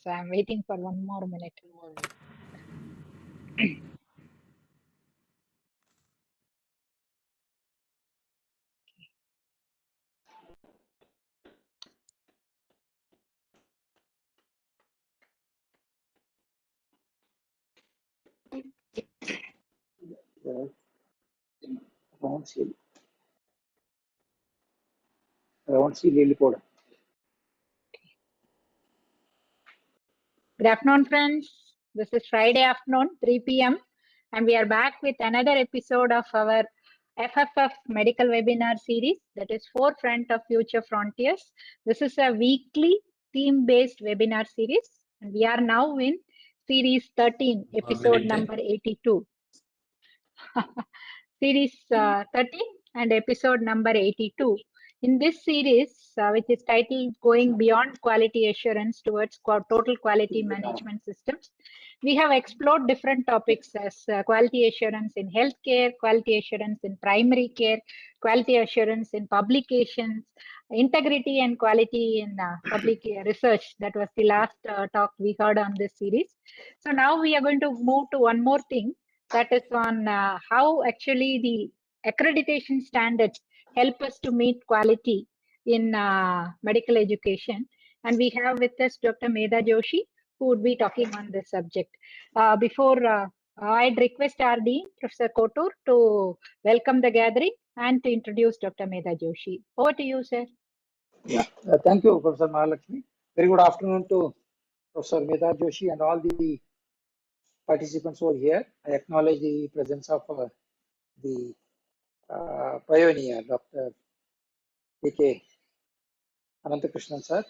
So I'm waiting for one more minute. Good afternoon, friends. This is Friday afternoon, 3 p.m. and we are back with another episode of our FFF Medical Webinar Series, that is Forefront of Future Frontiers. This is a weekly theme-based webinar series, and we are now in Series 13, episode number 82. Series 13 and episode number 82. In this series, which is titled Going Beyond Quality Assurance Towards Total Quality Management Systems, we have explored different topics as quality assurance in healthcare, quality assurance in primary care, quality assurance in publications, integrity and quality in public research. That was the last talk we heard on this series. So now we are going to move to one more thing, that is on how actually the accreditation standards help us to meet quality in medical education. And we have with us Dr. Medha Joshi, who would be talking on this subject. Before I'd request our Dean, Professor Kotur, to welcome the gathering and to introduce Dr. Medha Joshi. Over to you, sir. Yeah, thank you, Professor Mahalakshmi. Very good afternoon to Professor Medha Joshi and all the participants over here. I acknowledge the presence of the pioneer, Dr. P.K. Ananthakrishnan sir.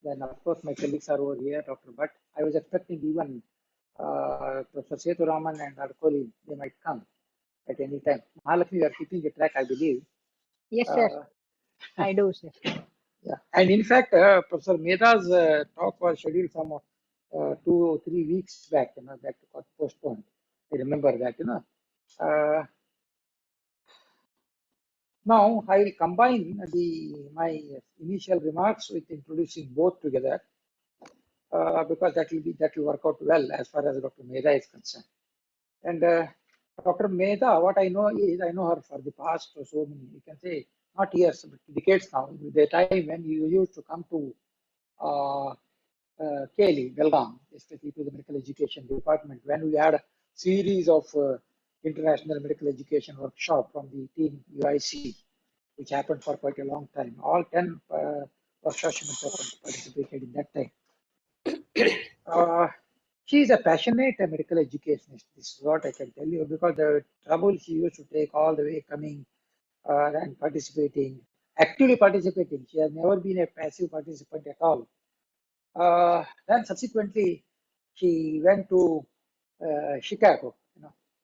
Then, of course, my colleagues are over here, Dr. Bhatt. I was expecting even Professor Seturaman and Adkoli, they might come at any time. Mahalakshmi, you are keeping a track, I believe. Yes, sir. I do, sir. Yeah, and in fact, Professor Medha's talk was scheduled from 2 or 3 weeks back. That got postponed. I remember that. Now I will combine my initial remarks with introducing both together because that will work out well as far as Dr. Medha is concerned. And Dr. Medha, what I know is I know her for the past so many, you can say not years, but decades now. The time when you used to come to Kelly, Belgaum, especially to the medical education department, when we had a series of international medical education workshop from the team UIC, which happened for quite a long time. All 10 workshops participated in that time. She is a passionate medical educationist. This is what I can tell you, because the trouble she used to take all the way coming and participating, actively participating. She has never been a passive participant at all. Then subsequently, she went to Chicago.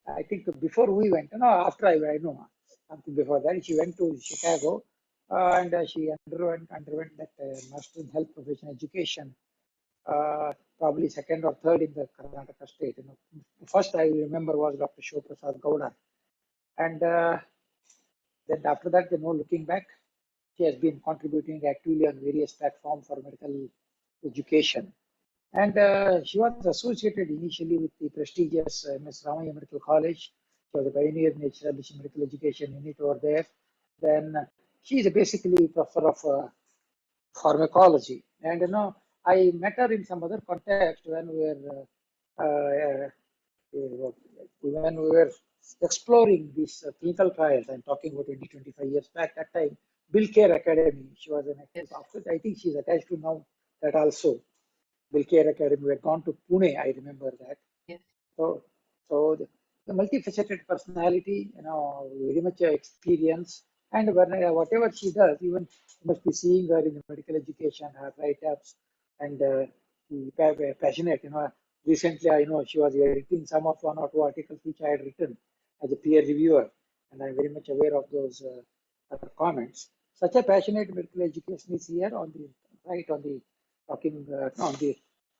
I think before we went, after I know something before that, she went to Chicago and she underwent that Master in Health Profession Education, probably second or third in the Karnataka state. The first I remember was Dr. Shivprasad Gowda, and then after that, looking back, she has been contributing actively on various platforms for medical education. And she was associated initially with the prestigious M.S. Ramaiah Medical College. She was a pioneer in establishing medical education unit over there. Then she is basically professor of pharmacology. And I met her in some other context when we were exploring these clinical trials. I'm talking about 20, 25 years back. That time, Bill Care Academy. She was an active officer. I think she's attached to now that also. Bill Care Academy. We had gone to Pune. I remember that. Yes. So the multifaceted personality, very much experience, and whatever she does, even you must be seeing her in the medical education, her write-ups, and passionate. Recently I know she was editing some of 1 or 2 articles which I had written as a peer reviewer, and I'm very much aware of those comments. Such a passionate medical education is here on the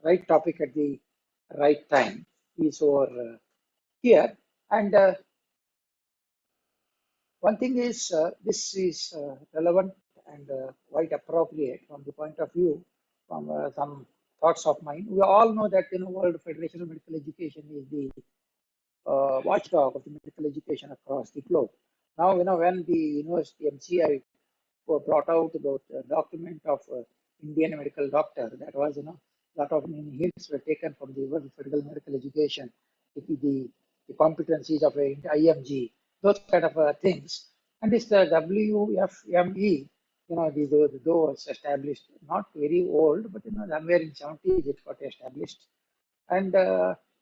right topic at the right time is over here. And one thing is this is relevant and quite appropriate from the point of view from some thoughts of mine. We all know that World Federation of Medical Education is the watchdog of the medical education across the globe. Now, when the University MCI brought out the document of Indian medical doctor, that was, a lot of hints were taken from the World Federal Medical Education, the competencies of IMG, those kind of things. And this WFME, those established, not very old, but somewhere in 70s it got established. And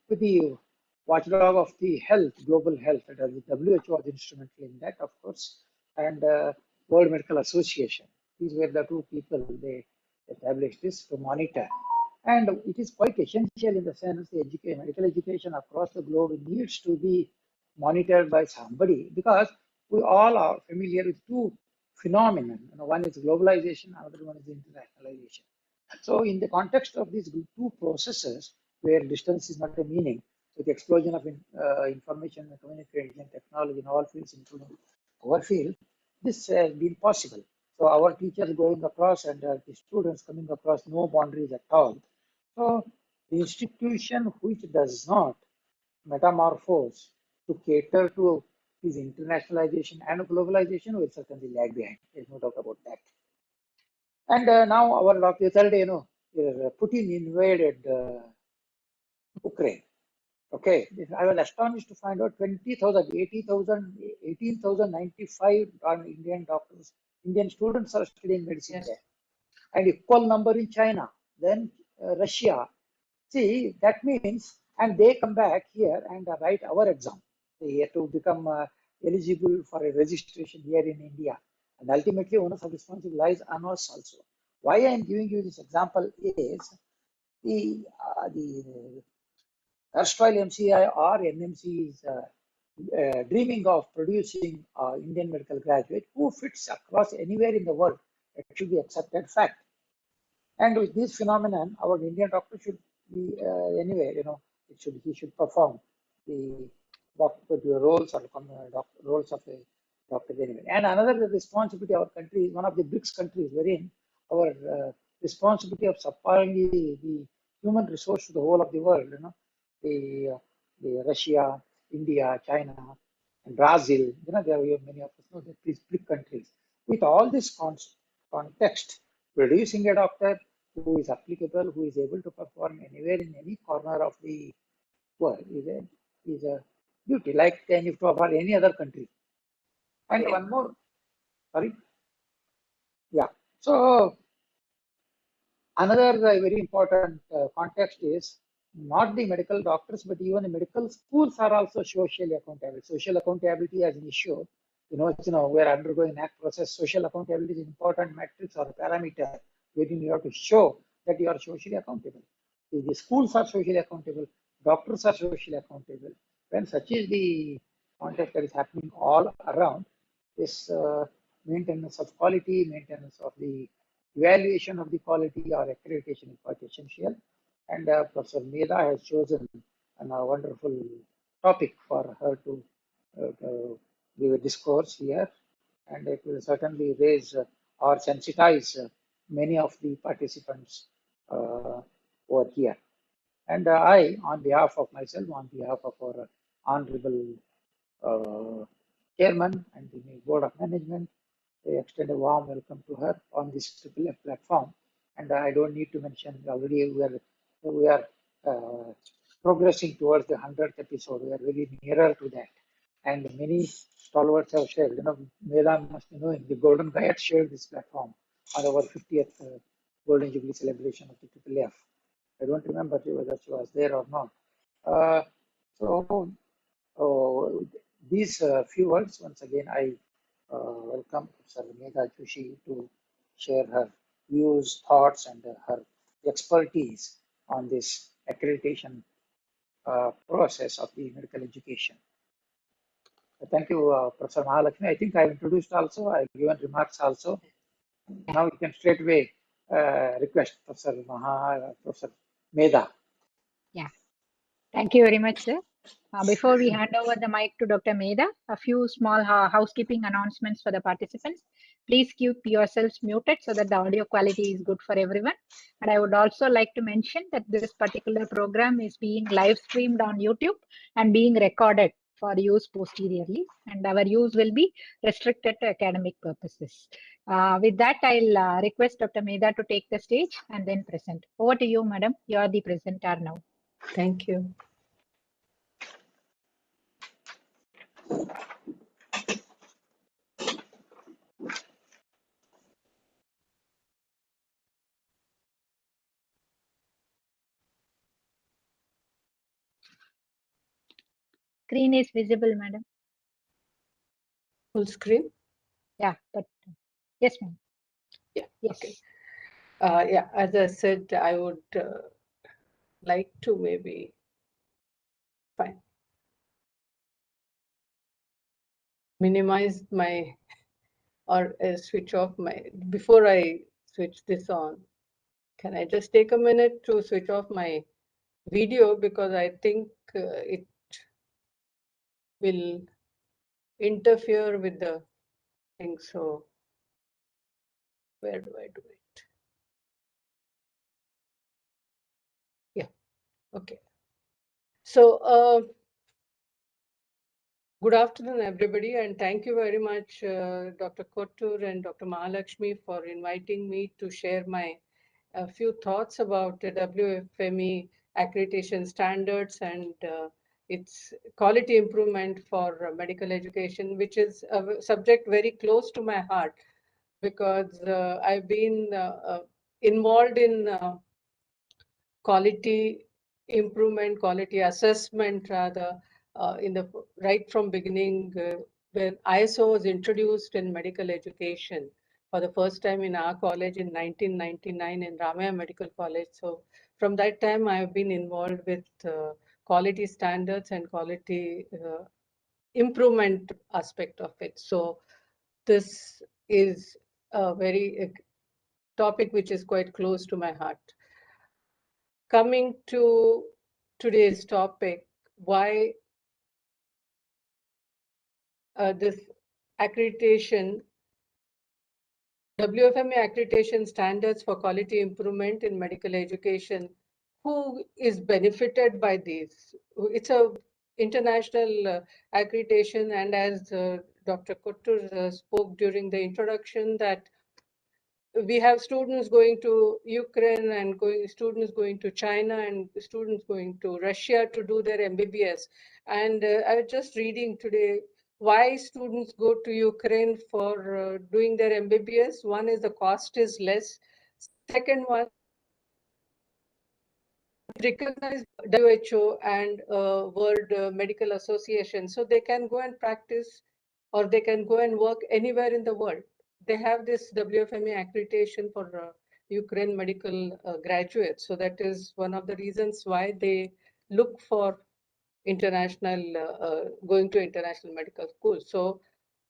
with the watchdog of the health, global health, the WHO was instrumental in that, of course, and World Medical Association. These were the two people they established this to monitor. And it is quite essential in the sense the medical education across the globe needs to be monitored by somebody, because we all are familiar with two phenomena. One is globalization, another one is internationalization. So in the context of these two processes, where distance is not a meaning, with the explosion of information and communication technology in all fields, including our field, this has been possible. So our teachers going across and the students coming across, no boundaries at all. So the institution which does not metamorphose to cater to this internationalization and globalization will certainly lag behind. There's no doubt about that. And now our doctor, yesterday, Putin invaded Ukraine. Okay, I was astonished to find out 20,000, 80,000, 18,095 Indian doctors, Indian students are studying medicine there, and equal number in China, then Russia. See, that means, and they come back here and write our exam. They have to become eligible for a registration here in India. And ultimately, onus of responsibility lies on us also. Why I am giving you this example is the erstwhile MCI or NMC is dreaming of producing Indian medical graduate who fits across anywhere in the world. It should be accepted fact. And with this phenomenon, our Indian doctor should be anyway, he should perform the roles of a doctor anyway. And another responsibility of our country is one of the BRICS countries, wherein our responsibility of supplying the human resource to the whole of the world, the Russia, India, China, and Brazil, there are many of us know that these BRIC countries. With all this context, producing a doctor who is applicable, who is able to perform anywhere in any corner of the world is a duty, like for any other country. And one more, sorry. Yeah. So another very important context is not the medical doctors, but even the medical schools are also socially accountable. Social accountability as an issue, we're undergoing an act process. Social accountability is an important matrix or a parameter wherein you have to show that you are socially accountable. The schools are socially accountable, doctors are socially accountable. When such is the context that is happening all around, this maintenance of quality, maintenance of the evaluation of the quality or accreditation is quite essential. And Professor Medha has chosen a wonderful topic for her to give a discourse here, and it will certainly raise or sensitize many of the participants over here. And I, on behalf of myself, on behalf of our honorable chairman and the board of management, I extend a warm welcome to her on this FFF platform. And I don't need to mention, already we are progressing towards the 100th episode. We are very nearer to that. And many stalwarts have shared, Medha must be knowing, the Golden Guide shared this platform on our 50th Golden Jubilee celebration of the FFF. I don't remember whether she was there or not. These few words, once again, I welcome Professor Medha Joshi to share her views, thoughts, and her expertise on this accreditation process of the medical education. Thank you, Professor Mahalakshmi. I think I've introduced also, I've given remarks also. Now you can straight away request Professor Medha. Yeah, thank you very much, sir. Before we hand over the mic to Dr. Medha, a few small housekeeping announcements for the participants. Please keep yourselves muted so that the audio quality is good for everyone. And I would also like to mention that this particular program is being live streamed on YouTube and being recorded for use posteriorly. And our use will be restricted to academic purposes. With that, I'll request Dr. Medha to take the stage and then present. Over to you, madam. You are the presenter now. Thank you. Screen is visible, madam. Full screen? Yeah, but yes, ma'am. Yeah. Yes. Okay. Yeah, as I said, I would like to maybe fine. Minimize my or switch off my before I switch this on. Can I just take a minute to switch off my video because I think it will interfere with the thing. So where do I do it? Yeah. Okay. So good afternoon, everybody, and thank you very much, Dr. Kottur and Dr. Mahalakshmi, for inviting me to share my few thoughts about the WFME accreditation standards and its quality improvement for medical education, which is a subject very close to my heart because I've been involved in quality improvement, quality assessment rather, in the right from beginning when ISO was introduced in medical education for the first time in our college in 1999 in Ramaya Medical College. So from that time, I have been involved with quality standards and quality improvement aspect of it. So this is a very topic which is quite close to my heart. Coming to today's topic, why this accreditation, WFME accreditation standards for quality improvement in medical education, who is benefited by these? It's a international accreditation, and as Dr. Kottur spoke during the introduction, that we have students going to Ukraine and students going to China and students going to Russia to do their MBBS. And I was just reading today why students go to Ukraine for doing their MBBS. One is the cost is less. Second one, recognized WHO and World Medical Association, so they can go and practice or they can go and work anywhere in the world. They have this WFME accreditation for Ukraine medical graduates. So that is one of the reasons why they look for international, going to international medical schools. So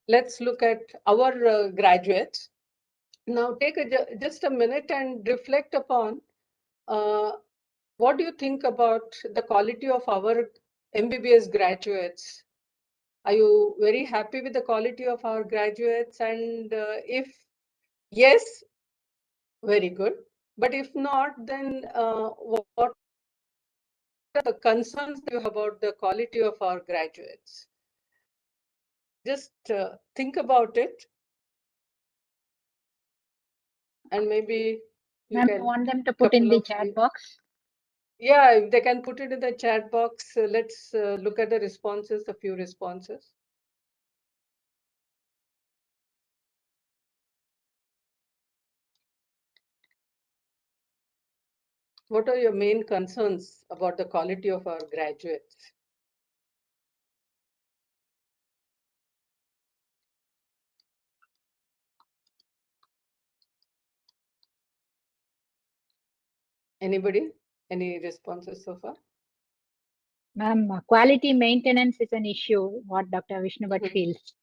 let's look at our graduates. Now take just a minute and reflect upon what do you think about the quality of our MBBS graduates? Are you very happy with the quality of our graduates? And if yes, very good. But if not, then what are the concerns you have about the quality of our graduates? Just think about it. And maybe you can want them to put in the chat box. Yeah, if they can put it in the chat box. Let's look at the responses, a few responses. What are your main concerns about the quality of our graduates? Anybody? Any responses so far? Ma'am, quality maintenance is an issue, what Dr. Vishnu Bhatt feels.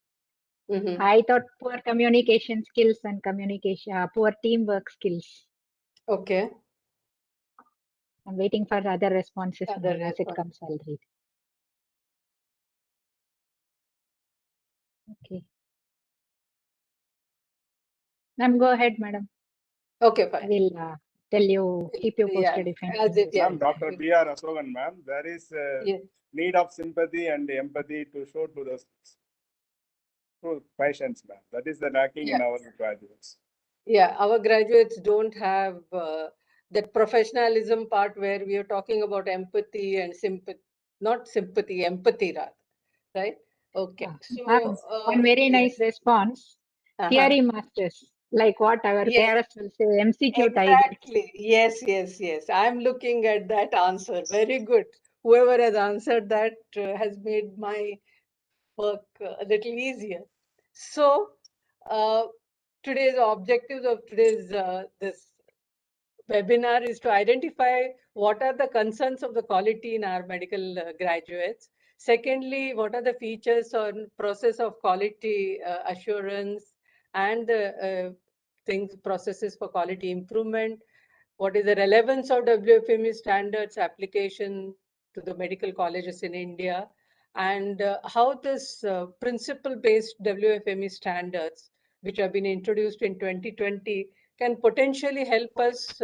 I thought poor communication skills and poor teamwork skills. Okay. I'm waiting for other responses. Other As it comes, I'll read. Okay. Ma'am, go ahead, madam. Okay, I fine. will tell you, keep you Yeah, posted if as anything. it, yeah. Ma'am, Dr. B.R. Asogan, ma'am, there is Yeah. need of sympathy and empathy to show to the patients, ma'am. That is the lacking in Yeah. our graduates. Yeah, our graduates don't have that professionalism part where we are talking about empathy and sympathy, not sympathy, empathy rather, right? Okay. So, Ma'am, one very yes. nice response. Theory masters, like what our Yes. parents will say, MCQ tiger. Exactly. Yes, yes, yes. I'm looking at that answer. Very good. Whoever has answered that has made my work a little easier. So, today's objectives of today's this webinar is to identify what are the concerns of the quality in our medical graduates. Secondly, what are the features or process of quality assurance and the things, processes for quality improvement. What is the relevance of WFME standards application to the medical colleges in India, and how this principle-based WFME standards, which have been introduced in 2020, can potentially help us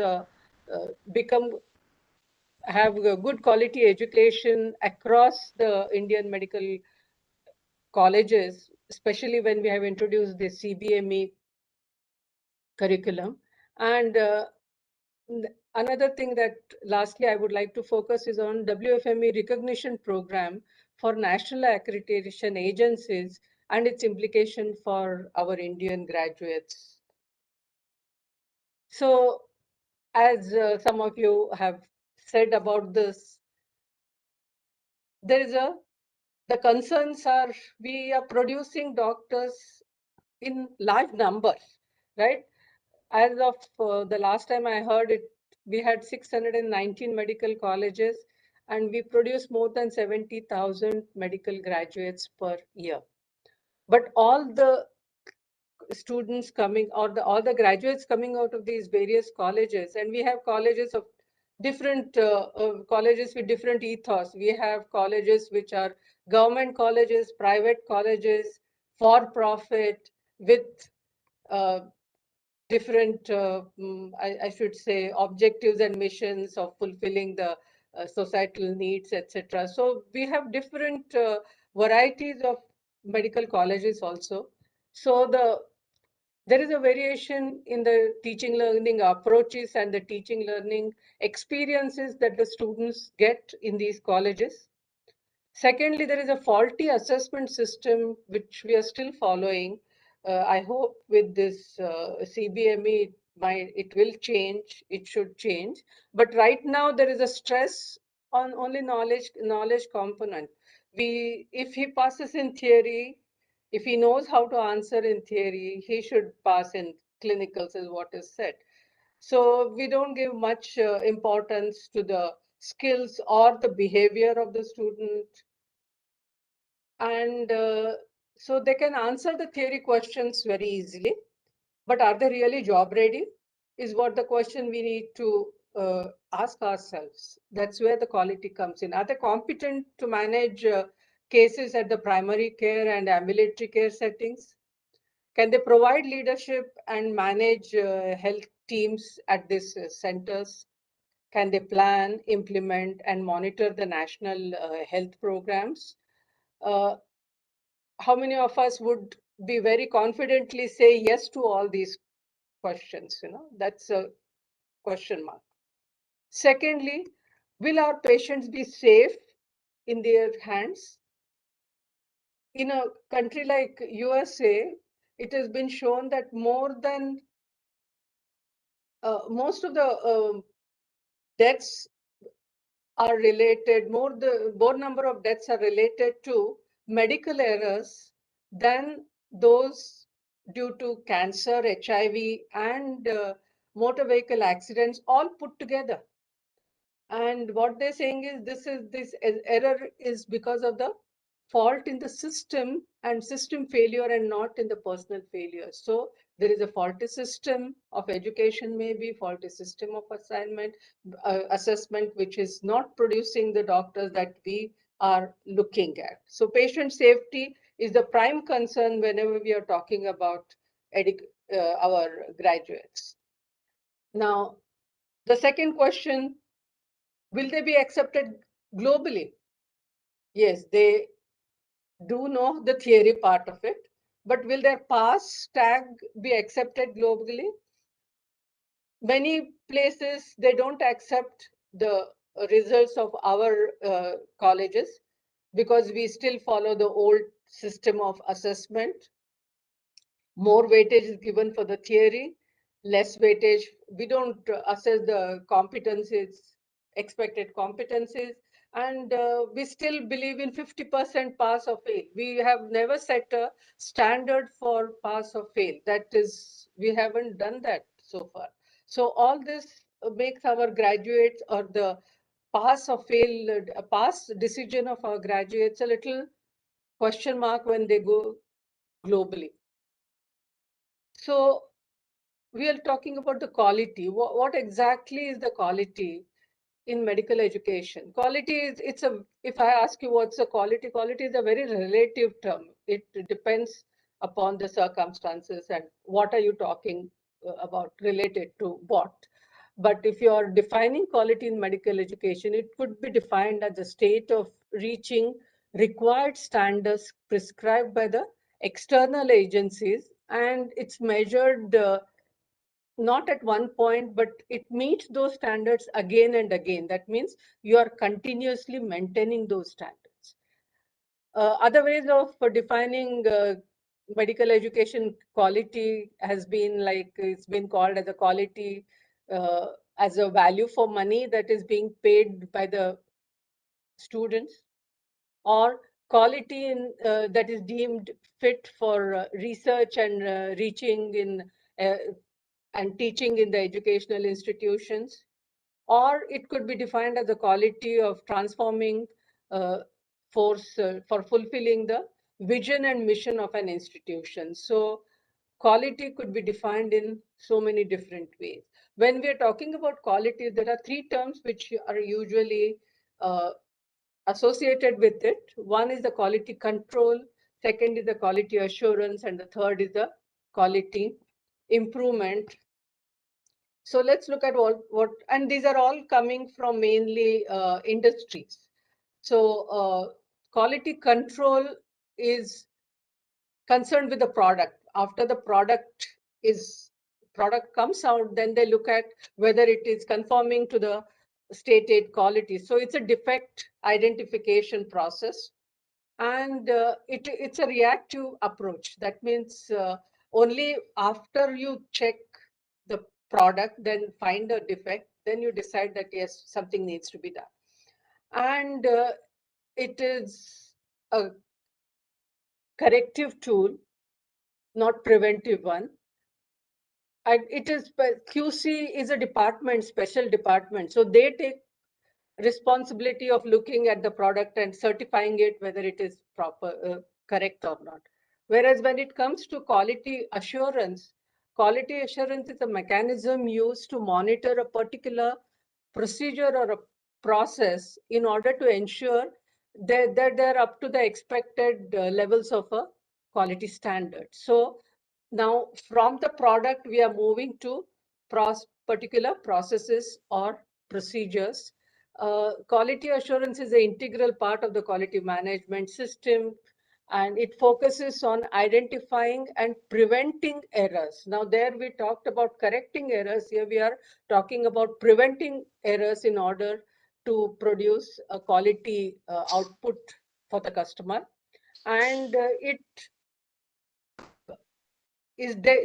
have a good quality education across the Indian medical colleges, especially when we have introduced the CBME curriculum. And another thing that lastly I would like to focus is on WFME recognition program for national accreditation agencies and its implication for our Indian graduates. So, as some of you have said about this, the concerns are we are producing doctors in large numbers, right? As of the last time I heard it, we had 619 medical colleges and we produce more than 70,000 medical graduates per year. But all the students coming or all the graduates coming out of these various colleges, and we have colleges of different colleges with different ethos. We have colleges which are government colleges, private colleges, for profit, with different, I should say, objectives and missions of fulfilling the societal needs, etc. So we have different varieties of medical colleges also. So there is a variation in the teaching learning approaches and the teaching learning experiences that the students get in these colleges. Secondly, there is a faulty assessment system which we are still following. I hope with this CBME, it will change, it should change. But right now there is a stress on only knowledge component. If he passes in theory, if he knows how to answer in theory, he should pass in clinicals is what is said. So we don't give much importance to the skills or the behavior of the student. And so they can answer the theory questions very easily, but are they really job ready is what the question we need to ask ourselves. That's where the quality comes in. Are they competent to manage cases at the primary care and ambulatory care settings? Can they provide leadership and manage health teams at these centers? Can they plan, implement, and monitor the national health programs? How many of us would be very confidently say yes to all these questions? That's a question mark. Secondly, will our patients be safe in their hands? In a country like USA, it has been shown that more than most of the deaths are related, more number of deaths are related to medical errors than those due to cancer, HIV, and motor vehicle accidents all put together. And what they're saying is this error is because of the fault in the system and system failure and not in the personal failure. So there is a faulty system of education, maybe faulty system of assessment, which is not producing the doctors that we are looking at. So patient safety is the prime concern whenever we are talking about our graduates. Now, the second question, will they be accepted globally? Yes, they do know the theory part of it, but will their pass tag be accepted globally? Many places, they don't accept the results of our colleges because we still follow the old system of assessment. More weightage is given for the theory, less weightage. We don't assess the competencies, expected competencies, and we still believe in 50% pass or fail. We have never set a standard for pass or fail. That is, we haven't done that so far. So all this makes our graduates or the pass or fail, pass decision of our graduates a little question mark when they go globally. So we are talking about the quality. What exactly is the quality in medical education? Quality is, if I ask you what's the quality, quality is a very relative term. It depends upon the circumstances and what are you talking about related to what. But if you are defining quality in medical education, it could be defined as the state of reaching required standards prescribed by the external agencies, and it's measured not at one point, but it meets those standards again and again. That means you are continuously maintaining those standards. Other ways of defining medical education quality has been like, it's been called as a quality as a value for money that is being paid by the students, or quality in, that is deemed fit for research and reaching in and teaching in the educational institutions, or it could be defined as the quality of transforming force for fulfilling the vision and mission of an institution. So quality could be defined in so many different ways. When we are talking about quality, there are three terms which are usually associated with it. One is the quality control, second is the quality assurance, and the third is the quality improvement. So let's look at what, and these are all coming from mainly industries. So quality control is concerned with the product. After the product comes out, then they look at whether it is conforming to the stated quality. So it's a defect identification process, and it's a reactive approach. That means only after you check the product, then find a defect, then you decide that yes, something needs to be done. And it is a corrective tool, not preventive one. And it is, QC is a department, special department, so they take responsibility of looking at the product and certifying it whether it is proper, correct or not. Whereas when it comes to quality assurance is a mechanism used to monitor a particular procedure or a process in order to ensure that they're up to the expected levels of a quality standard. So now from the product, we are moving to particular processes or procedures. Quality assurance is an integral part of the quality management system, and it focuses on identifying and preventing errors. Now there we talked about correcting errors. Here we are talking about preventing errors in order to produce a quality output for the customer. And it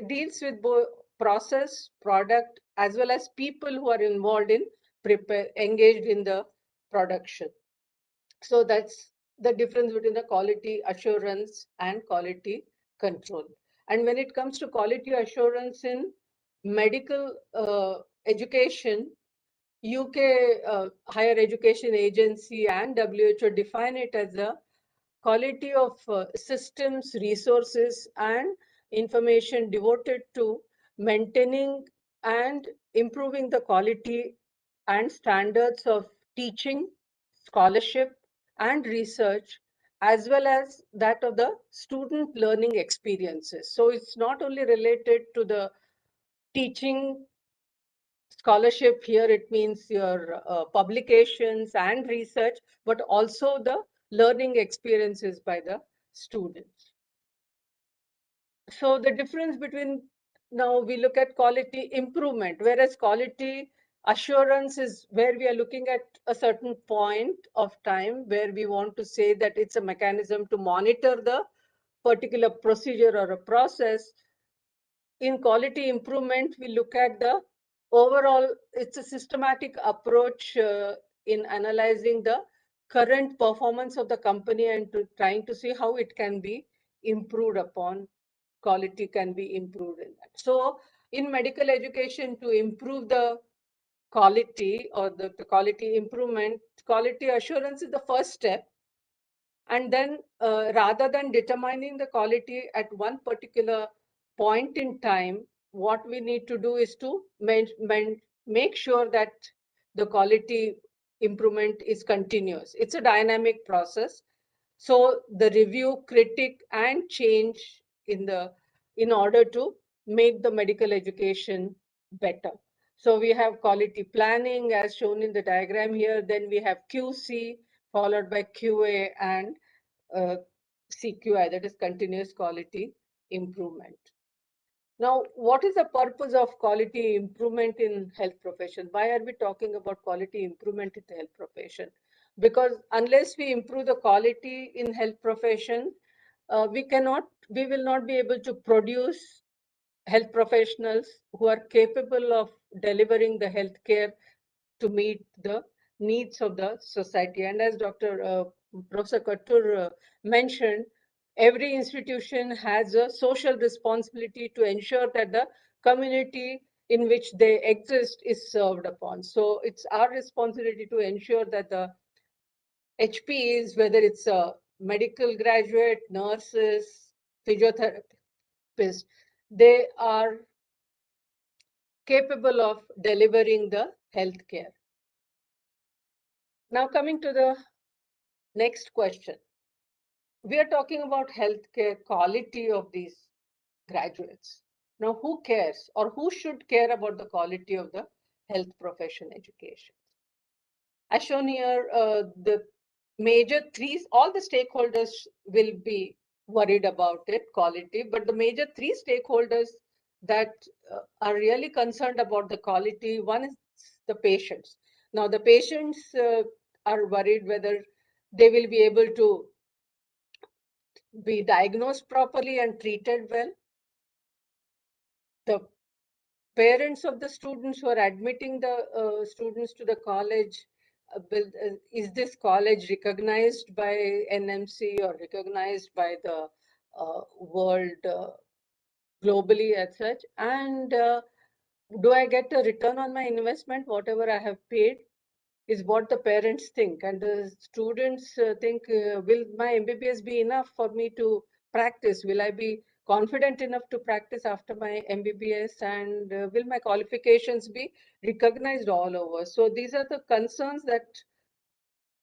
deals with both process, product, as well as people who are involved in engaged in the production. So that's the difference between the quality assurance and quality control. And when it comes to quality assurance in medical education, UK Higher Education Agency and WHO define it as a quality of systems, resources, and information devoted to maintaining and improving the quality and standards of teaching, scholarship, and research as well as that of the student learning experiences. So it's not only related to the teaching scholarship. Here it means your publications and research, but also the learning experiences by the students. So the difference between, now we look at quality improvement, whereas quality assurance is where we are looking at a certain point of time where we want to say that it's a mechanism to monitor the particular procedure or a process. In quality improvement, we look at the overall, it's a systematic approach in analyzing the current performance of the company and trying to see how it can be improved upon, quality can be improved in that. So in medical education, to improve the quality or the quality improvement, quality assurance is the first step. And then rather than determining the quality at one particular point in time, what we need to do is to make sure that the quality improvement is continuous. It's a dynamic process. So the review, critique, and change in order to make the medical education better. So we have quality planning as shown in the diagram here. Then we have QC followed by QA and CQI, that is continuous quality improvement. Now, what is the purpose of quality improvement in health profession? Why are we talking about quality improvement in the health profession? Because unless we improve the quality in health profession, we will not be able to produce health professionals who are capable of delivering the health care to meet the needs of the society. And as Professor Kattur mentioned, every institution has a social responsibility to ensure that the community in which they exist is served upon. So it's our responsibility to ensure that the HPEs, whether it's a medical graduate, nurses, physiotherapists, they are capable of delivering the health care. Now coming to the next question. We are talking about healthcare quality of these graduates. Now, who cares or who should care about the quality of the health profession education? As shown here, the major three, all the stakeholders will be worried about it, quality, but the major three stakeholders that are really concerned about the quality, one is the patients. Now, the patients are worried whether they will be able to be diagnosed properly and treated well. The parents of the students who are admitting the students to the college, is this college recognized by NMC or recognized by the world globally as such? And do I get a return on my investment? Whatever I have paid is what the parents think. And the students think, will my MBBS be enough for me to practice? Will I be confident enough to practice after my MBBS? And will my qualifications be recognized all over? So these are the concerns that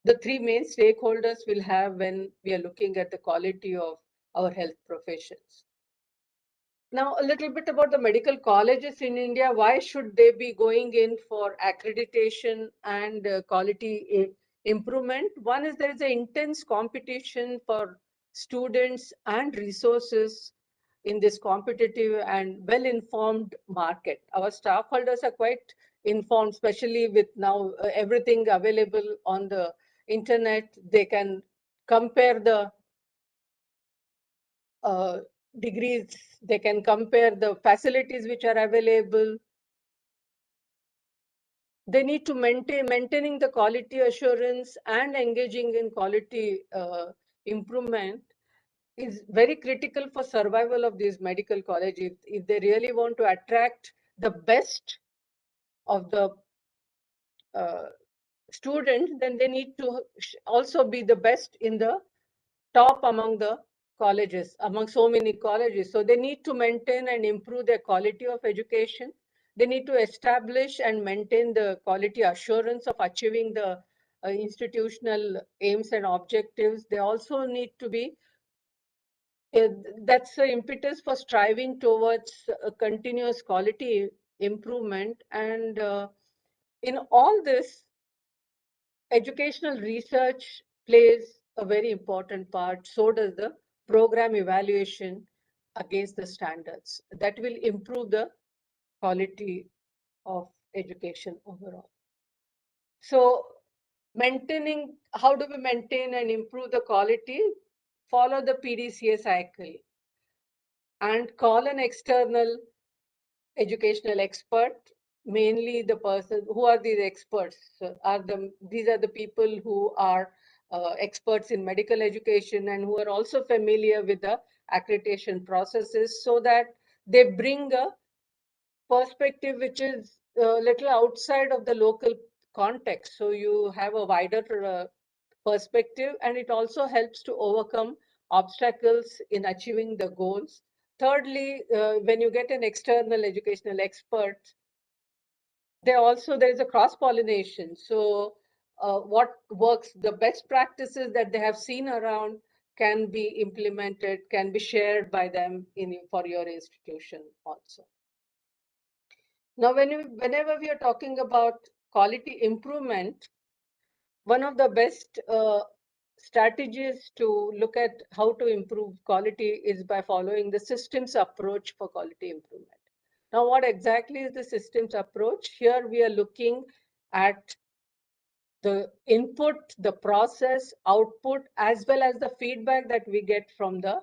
the three main stakeholders will have when we are looking at the quality of our health professions. Now, a little bit about the medical colleges in India. Why should they be going in for accreditation and quality improvement? One is there is an intense competition for students and resources in this competitive and well-informed market. Our stakeholders are quite informed, especially with now everything available on the internet. They can compare the degrees, they can compare the facilities which are available. They need to maintaining the quality assurance and engaging in quality improvement is very critical for survival of these medical colleges. If they really want to attract the best of the students, then they need to also be the best in the top among the colleges, among so many colleges. So they need to maintain and improve their quality of education. They need to establish and maintain the quality assurance of achieving the institutional aims and objectives. They also need to be, that's the impetus for striving towards a continuous quality improvement. And in all this, educational research plays a very important part. So does the program evaluation against the standards. That will improve the quality of education overall. So maintaining, how do we maintain and improve the quality? Follow the PDCA cycle and call an external educational expert. Mainly the person, who are these experts? These are the people who are experts in medical education and who are also familiar with the accreditation processes, so that they bring a perspective which is a little outside of the local context. So you have a wider perspective, and it also helps to overcome obstacles in achieving the goals. Thirdly, when you get an external educational expert, there is a cross-pollination. So what works, the best practices that they have seen around can be implemented, can be shared by them for your institution also. Now, whenever we are talking about quality improvement, one of the best strategies to look at how to improve quality is by following the systems approach for quality improvement. Now, what exactly is the systems approach? Here we are looking at the input, the process, output, as well as the feedback that we get from the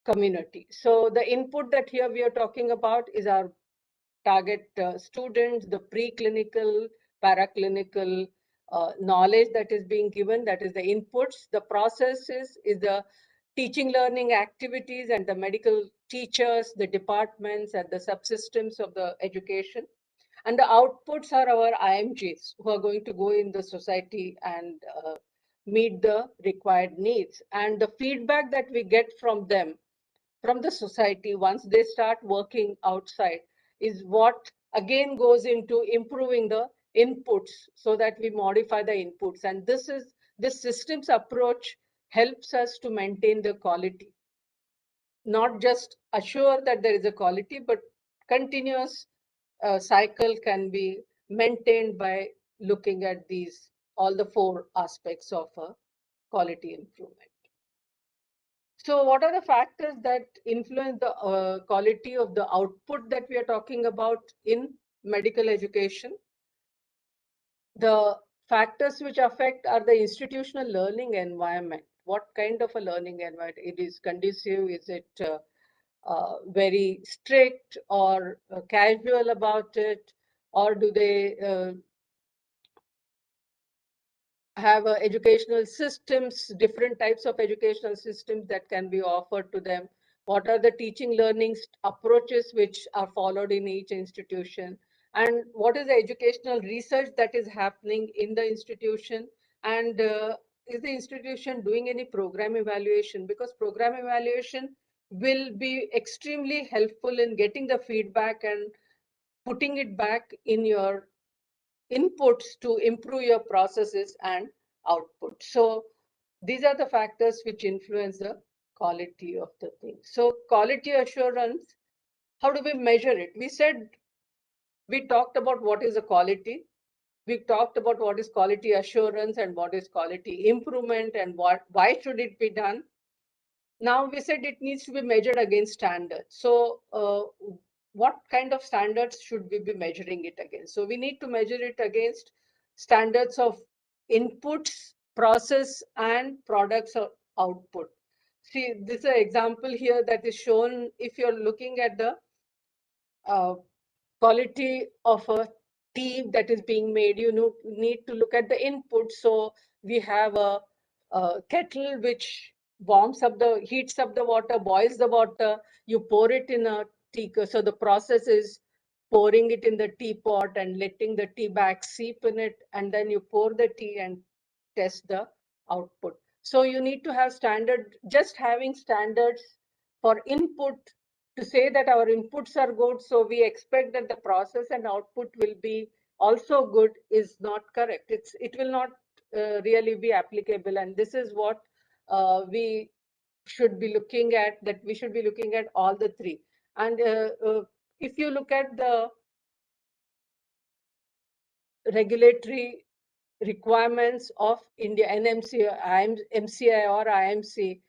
community. So the input that here we are talking about is our target students, the preclinical, paraclinical knowledge that is being given, that is the inputs. The processes is the teaching learning activities and the medical teachers, the departments and the subsystems of the education. And the outputs are our IMGs who are going to go in the society and meet the required needs. And the feedback that we get from them, from the society, once they start working outside, is what again goes into improving the inputs so that we modify the inputs. And this systems approach helps us to maintain the quality. Not just assure that there is a quality, but continuous cycle can be maintained by looking at all the four aspects of quality improvement. So what are the factors that influence the quality of the output that we are talking about in medical education? The factors which affect are the institutional learning environment. What kind of a learning environment? It is conducive? Is it very strict or casual about it? Or do they have educational systems, different types of educational systems that can be offered to them? What are the teaching learning approaches which are followed in each institution? And what is the educational research that is happening in the institution? And is the institution doing any program evaluation? Because program evaluation will be extremely helpful in getting the feedback and putting it back in your inputs to improve your processes and output. So these are the factors which influence the quality of the thing. So quality assurance, how do we measure it? We talked about what is a quality. We talked about what is quality assurance and what is quality improvement and why should it be done. Now we said it needs to be measured against standards. So what kind of standards should we be measuring it against? So we need to measure it against standards of inputs, process, and products or output. See, this is an example here that is shown. If you're looking at the quality of a tea that is being made, you need to look at the input. So we have a kettle which heats up the water, boils the water, you pour it in a tea. So the process is pouring it in the teapot and letting the tea bag seep in it, and then you pour the tea and test the output. So you need to have just having standards for input to say that our inputs are good, so we expect that the process and output will be also good is not correct. It will not really be applicable. And this is what we should be looking at, that we should be looking at all the three. And if you look at the regulatory requirements of India, NMC, MCI or IMC,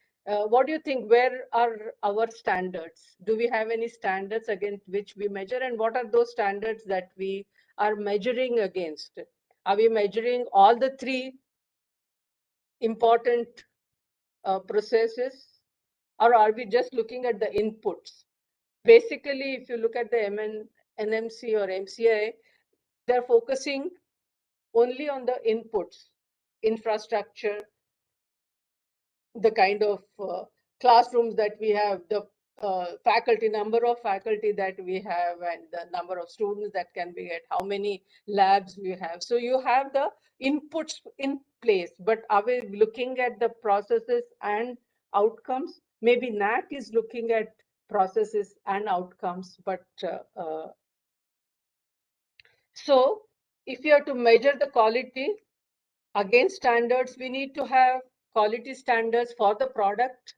what do you think? Where are our standards? Do we have any standards against which we measure? And what are those standards that we are measuring against? Are we measuring all the three important processes, or are we just looking at the inputs? Basically, if you look at the NMC or MCI, they're focusing only on the inputs, infrastructure, the kind of classrooms that we have, the faculty, number of faculty that we have, and the number of students that can be at, how many labs we have. So you have the inputs in place, but are we looking at the processes and outcomes? Maybe NAC is looking at processes and outcomes, but so if you have to measure the quality against standards, we need to have quality standards for the product,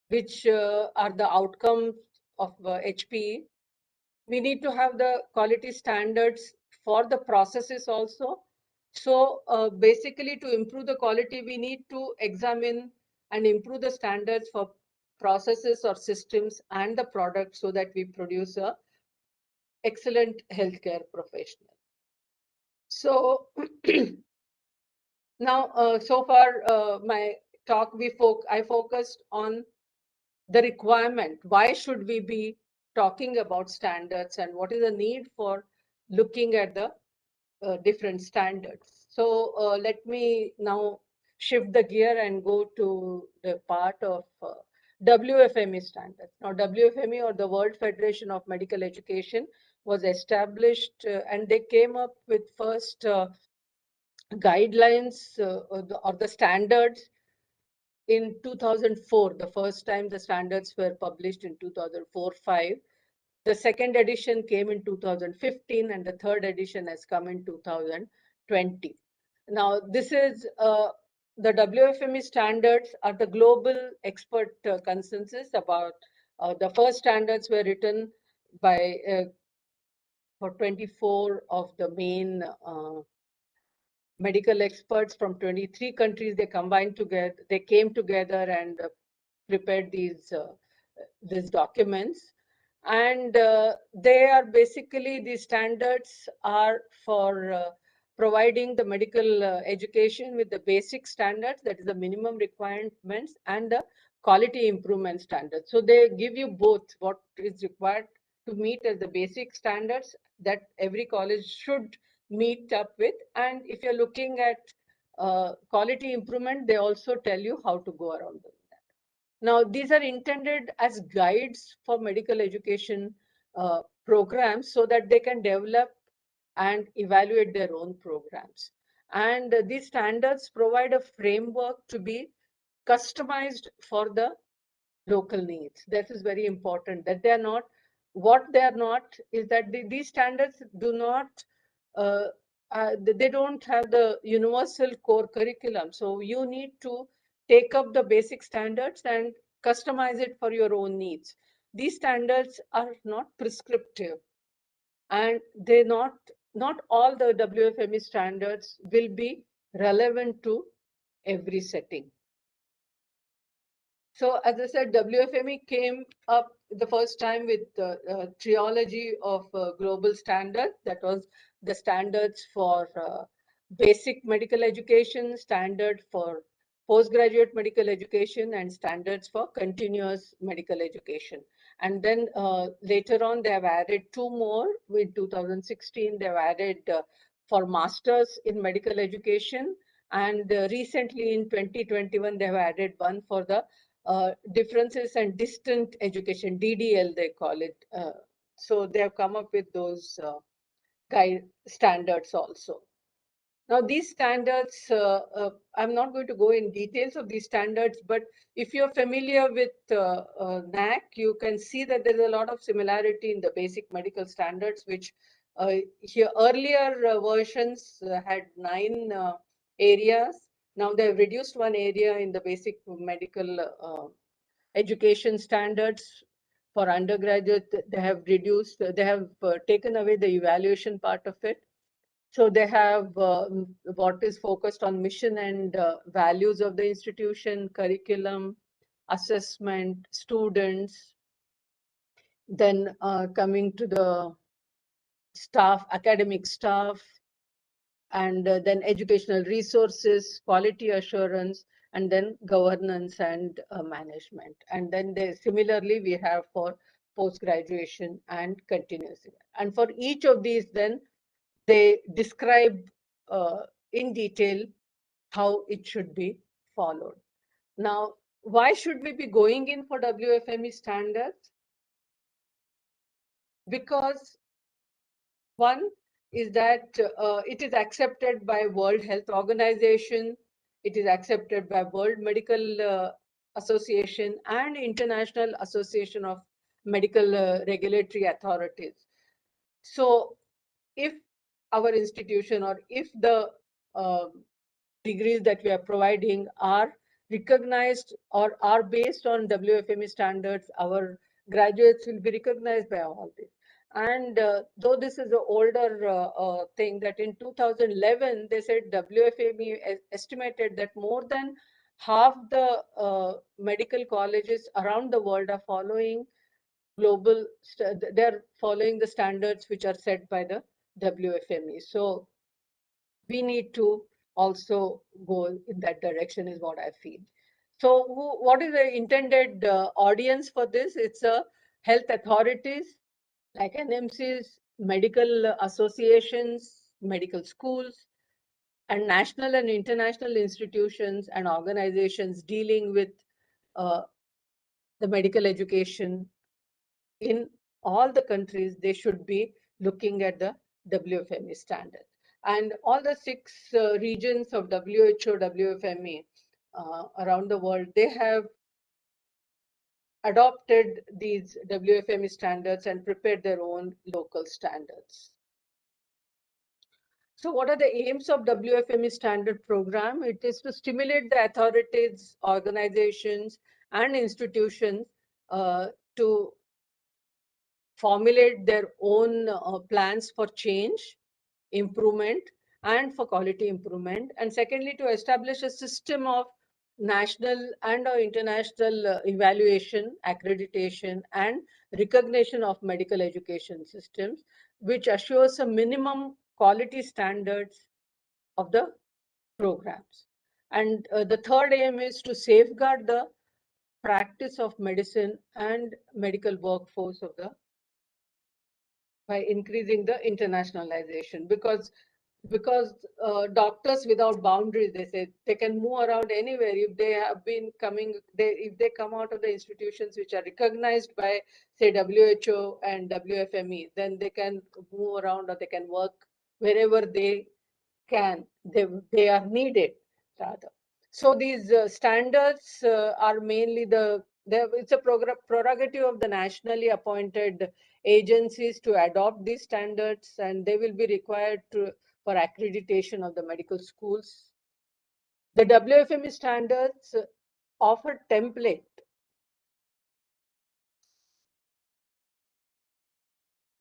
which are the outcomes of H.P.E. We need to have the quality standards for the processes also. So basically, to improve the quality, we need to examine and improve the standards for processes or systems and the product, so that we produce a excellent healthcare professional. So now, so far, my talk, I focused on the requirement. Why should we be talking about standards, and what is the need for looking at the different standards? So let me now shift the gear and go to the part of Wfme standards. Now, Wfme, or the World Federation of Medical Education, was established and they came up with first guidelines or the standards in 2004. The first time the standards were published in 2004-5. The second edition came in 2015, and the third edition has come in 2020. Now, this is the Wfme standards are the global expert consensus about the first standards were written by for 24 of the main medical experts from 23 countries. They combined together, they came together and prepared these documents. And they are basically, these standards are for providing the medical education with the basic standards, that is the minimum requirements, and the quality improvement standards. So they give you both what is required to meet as the basic standards that every college should meet up with. And if you're looking at quality improvement, they also tell you how to go around doing that. Now, these are intended as guides for medical education programs, so that they can develop and evaluate their own programs. And these standards provide a framework to be customized for the local needs. That is very important, that they are not, what they are not is that these standards do not, they don't have the universal core curriculum. So you need to take up the basic standards and customize it for your own needs. These standards are not prescriptive, and they not all the Wfme standards will be relevant to every setting. So as I said, Wfme came up the first time with the trilogy of global standards. That was the standards for basic medical education, standard for postgraduate medical education, and standards for continuous medical education. And then later on, they have added two more. In 2016, they have added for masters in medical education. And recently in 2021, they have added one for the differences and distant education, DDL they call it. So they have come up with those guide standards also. Now, these standards, I'm not going to go in details of these standards, but if you're familiar with NAC, you can see that there's a lot of similarity in the basic medical standards, which here earlier versions had 9 areas. Now they have reduced one area in the basic medical education standards for undergraduate. They have reduced, they have taken away the evaluation part of it. So they have what is focused on mission and values of the institution, curriculum, assessment, students. Then coming to the staff, academic staff, and then educational resources, quality assurance, and then governance and management. And then similarly, we have for post-graduation and continuous. And for each of these, then they describe in detail how it should be followed. Now, why should we be going in for WFME standards? Because one is that it is accepted by World Health Organization, it is accepted by World Medical Association and International Association of Medical Regulatory Authorities. So if our institution or if the degrees that we are providing are recognized or are based on WFME standards, our graduates will be recognized by all this. And though this is an older thing, that in 2011, they said WFME estimated that more than half the medical colleges around the world are following global, they're following the standards which are set by the WFME. So we need to also go in that direction is what I feel. So what is the intended audience for this? It's health authorities like NMCs, medical associations, medical schools, and national and international institutions and organizations dealing with the medical education in all the countries. They should be looking at the WFME standard. And all the 6 regions of WHO, WFME around the world, they have adopted these WFME standards and prepared their own local standards. So what are the aims of WFME standard program? It is to stimulate the authorities, organizations, and institutions to formulate their own plans for change, improvement, and for quality improvement. And secondly, to establish a system of national and or international evaluation, accreditation, and recognition of medical education systems, which assures a minimum quality standards of the programs. And the third aim is to safeguard the practice of medicine and medical workforce of the by increasing the internationalization, because doctors without boundaries, they say, they can move around anywhere. If they have been coming, if they come out of the institutions which are recognized by, say, WHO and WFME, then they can move around or they can work wherever they can. They are needed rather. So these standards are mainly it's a prerogative of the nationally appointed agencies to adopt these standards, and they will be required for accreditation of the medical schools. The WFME standards offer template.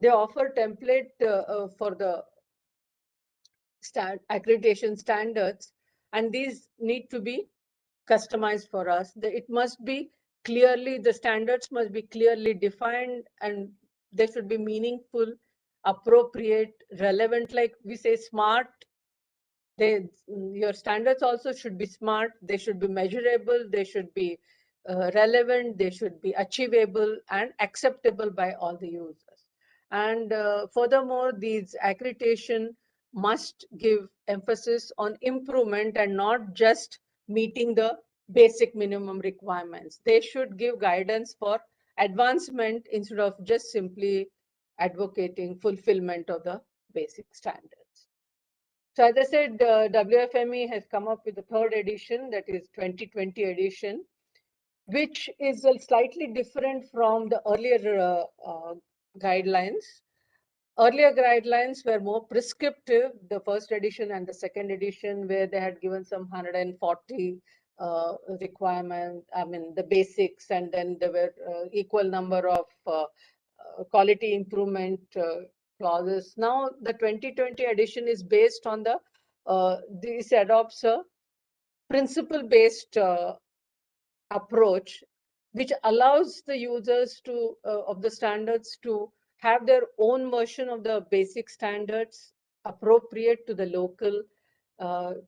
They offer template for the accreditation standards, and these need to be customized for us. It must be clearly, the standards must be clearly defined, and they should be meaningful, appropriate, relevant. Like we say, smart. Your standards also should be smart. They should be measurable. They should be relevant. They should be achievable and acceptable by all the users. And furthermore, these accreditation must give emphasis on improvement and not just meeting the basic minimum requirements. They should give guidance for advancement instead of just simply advocating fulfillment of the basic standards. So as I said, WFME has come up with the 3rd edition, that is 2020 edition, which is slightly different from the earlier guidelines. Earlier guidelines were more prescriptive, the first edition and the second edition, where they had given some 140 requirement, I mean, the basics, and then there were equal number of quality improvement clauses. Now, the 2020 edition is based on this adopts a principle-based approach, which allows the users to of the standards to have their own version of the basic standards appropriate to the local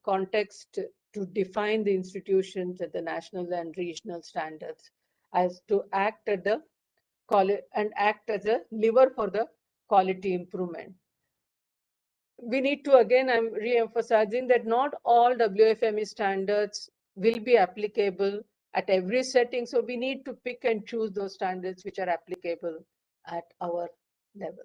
context, to define the institutions at the national and regional standards, as to act at the and act as a lever for the quality improvement. We need to, again, I'm re-emphasizing that not all WFME standards will be applicable at every setting. So we need to pick and choose those standards which are applicable at our level.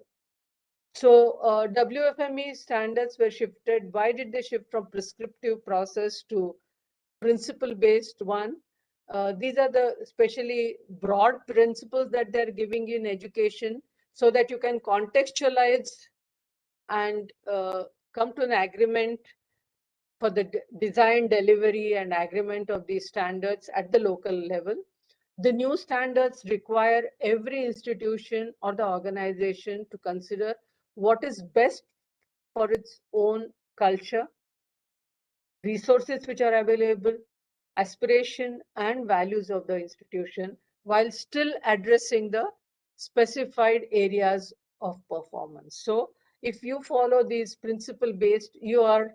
So WFME standards were shifted. Why did they shift from prescriptive process to principle-based one? These are the especially broad principles that they're giving in education, so that you can contextualize and come to an agreement for the design, delivery, and agreement of these standards at the local level. The new standards require every institution or the organization to consider what is best for its own culture, resources which are available, aspiration and values of the institution, while still addressing the specified areas of performance. So if you follow these principle-based, you are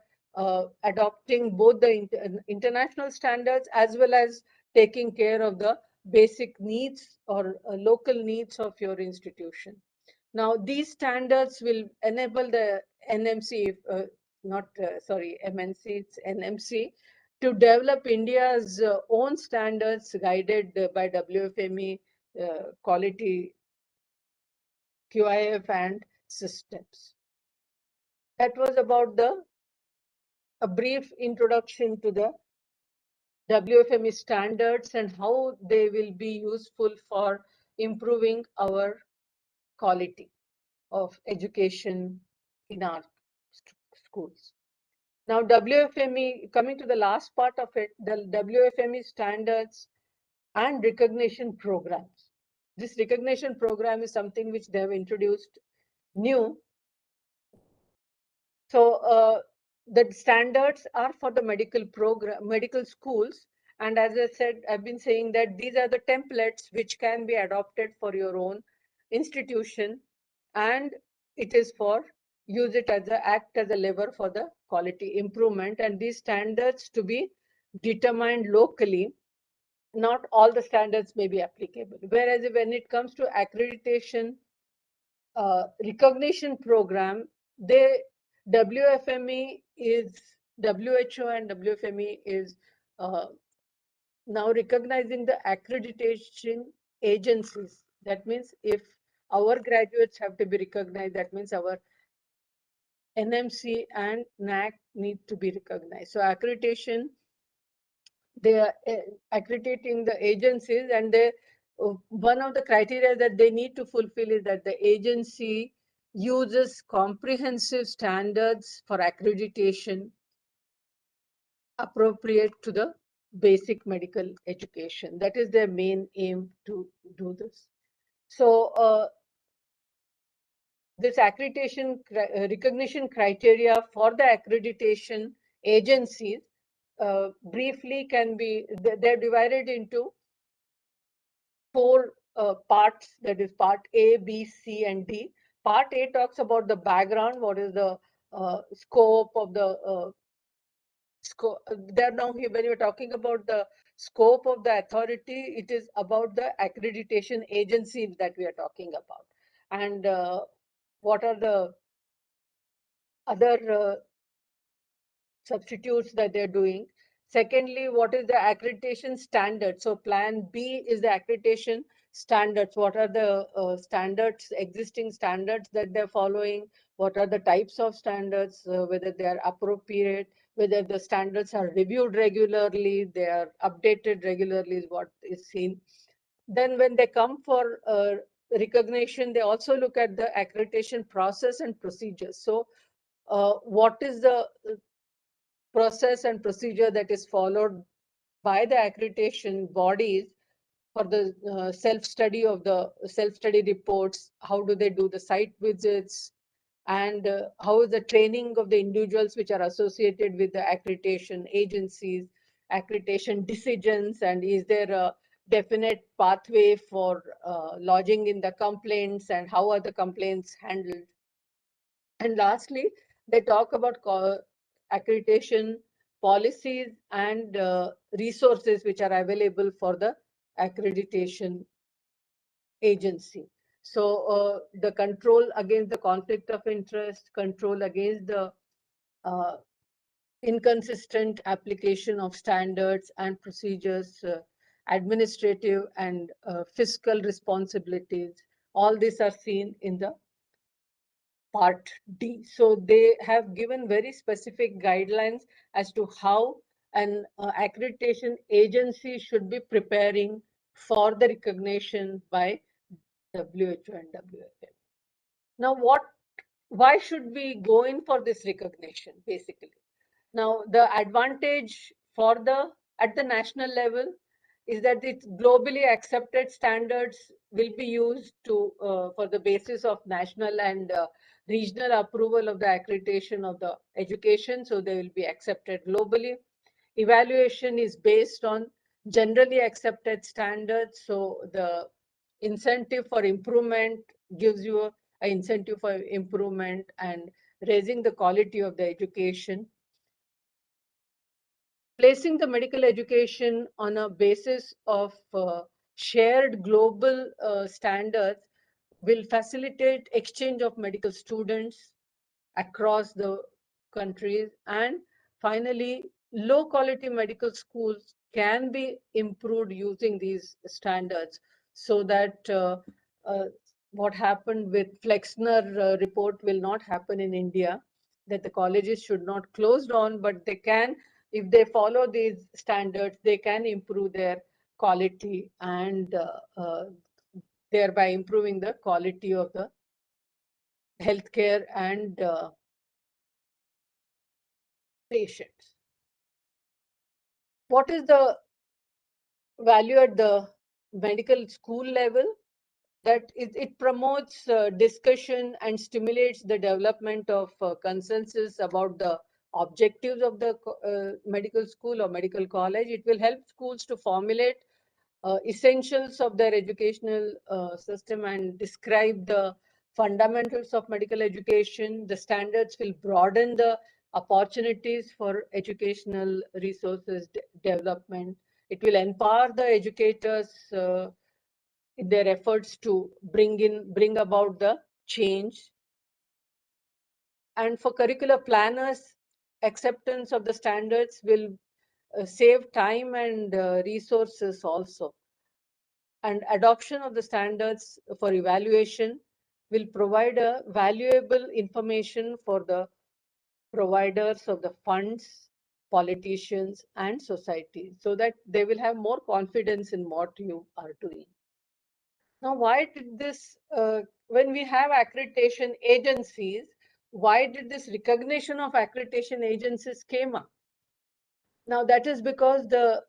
adopting both the international standards as well as taking care of the basic needs or local needs of your institution. Now, these standards will enable the NMC, MNC, it's NMC, to develop India's own standards guided by WFME quality QIF and systems. That was about a brief introduction to the WFME standards and how they will be useful for improving our quality of education in our schools. Now, WFME, coming to the last part of it, the WFME standards and recognition programs. This recognition program is something which they have introduced new. So the standards are for the medical schools. And as I said, I've been saying that these are the templates which can be adopted for your own institution, and it is for use it as act as a lever for the quality improvement, and these standards to be determined locally. Not all the standards may be applicable. Whereas when it comes to accreditation recognition program, WFME is WHO and WFME is now recognizing the accreditation agencies. That means if our graduates have to be recognized, that means our NMC and NAC need to be recognized. So accreditation, they are accrediting the agencies, and they one of the criteria that they need to fulfill is that the agency uses comprehensive standards for accreditation appropriate to the basic medical education. That is their main aim to do this. So this accreditation recognition criteria for the accreditation agencies briefly can be, they're divided into 4 parts, that is part A, B, C, and D. Part A talks about the background, what is the scope of the there now here when you're talking about the scope of the authority, it is about the accreditation agency that we are talking about, and what are the other substitutes that they're doing. Secondly, what is the accreditation standard? So plan B is the accreditation standards. What are the standards, existing standards that they're following? What are the types of standards, whether they are appropriate, whether the standards are reviewed regularly, they are updated regularly is what is seen. Then when they come for recognition, they also look at the accreditation process and procedures. So what is the process and procedure that is followed by the accreditation bodies for the self-study of the self-study reports? How do they do the site visits? And how is the training of the individuals which are associated with the accreditation agencies, accreditation decisions, and is there a definite pathway for lodging in the complaints, and how are the complaints handled? And lastly, they talk about accreditation policies and resources which are available for the accreditation agency. So the control against the conflict of interest, control against the inconsistent application of standards and procedures, administrative and fiscal responsibilities, all these are seen in the Part D. So they have given very specific guidelines as to how an accreditation agency should be preparing for the recognition by WHO and WFM. Now, why should we go in for this recognition, basically? Now, the advantage for at the national level is that its globally accepted standards will be used to for the basis of national and regional approval of the accreditation of the education. So they will be accepted globally. Evaluation is based on generally accepted standards. So the incentive for improvement gives you an incentive for improvement and raising the quality of the education. Placing the medical education on a basis of shared global standards will facilitate exchange of medical students across the countries. And finally, low quality medical schools can be improved using these standards, so that what happened with Flexner report will not happen in India, that the colleges should not close down, but they can, if they follow these standards, they can improve their quality and thereby improving the quality of the healthcare and patients. What is the value at the medical school level? That it promotes discussion and stimulates the development of consensus about the objectives of the medical school or medical college. It will help schools to formulate essentials of their educational system and describe the fundamentals of medical education. The standards will broaden the opportunities for educational resources development. It will empower the educators in their efforts to bring about the change. And for curricular planners, acceptance of the standards will save time and resources also. And adoption of the standards for evaluation will provide a valuable information for the providers of the funds, politicians, and society, so that they will have more confidence in what you are doing. Now, why did this, when we have accreditation agencies, why did this recognition of accreditation agencies came up? Now, that is because the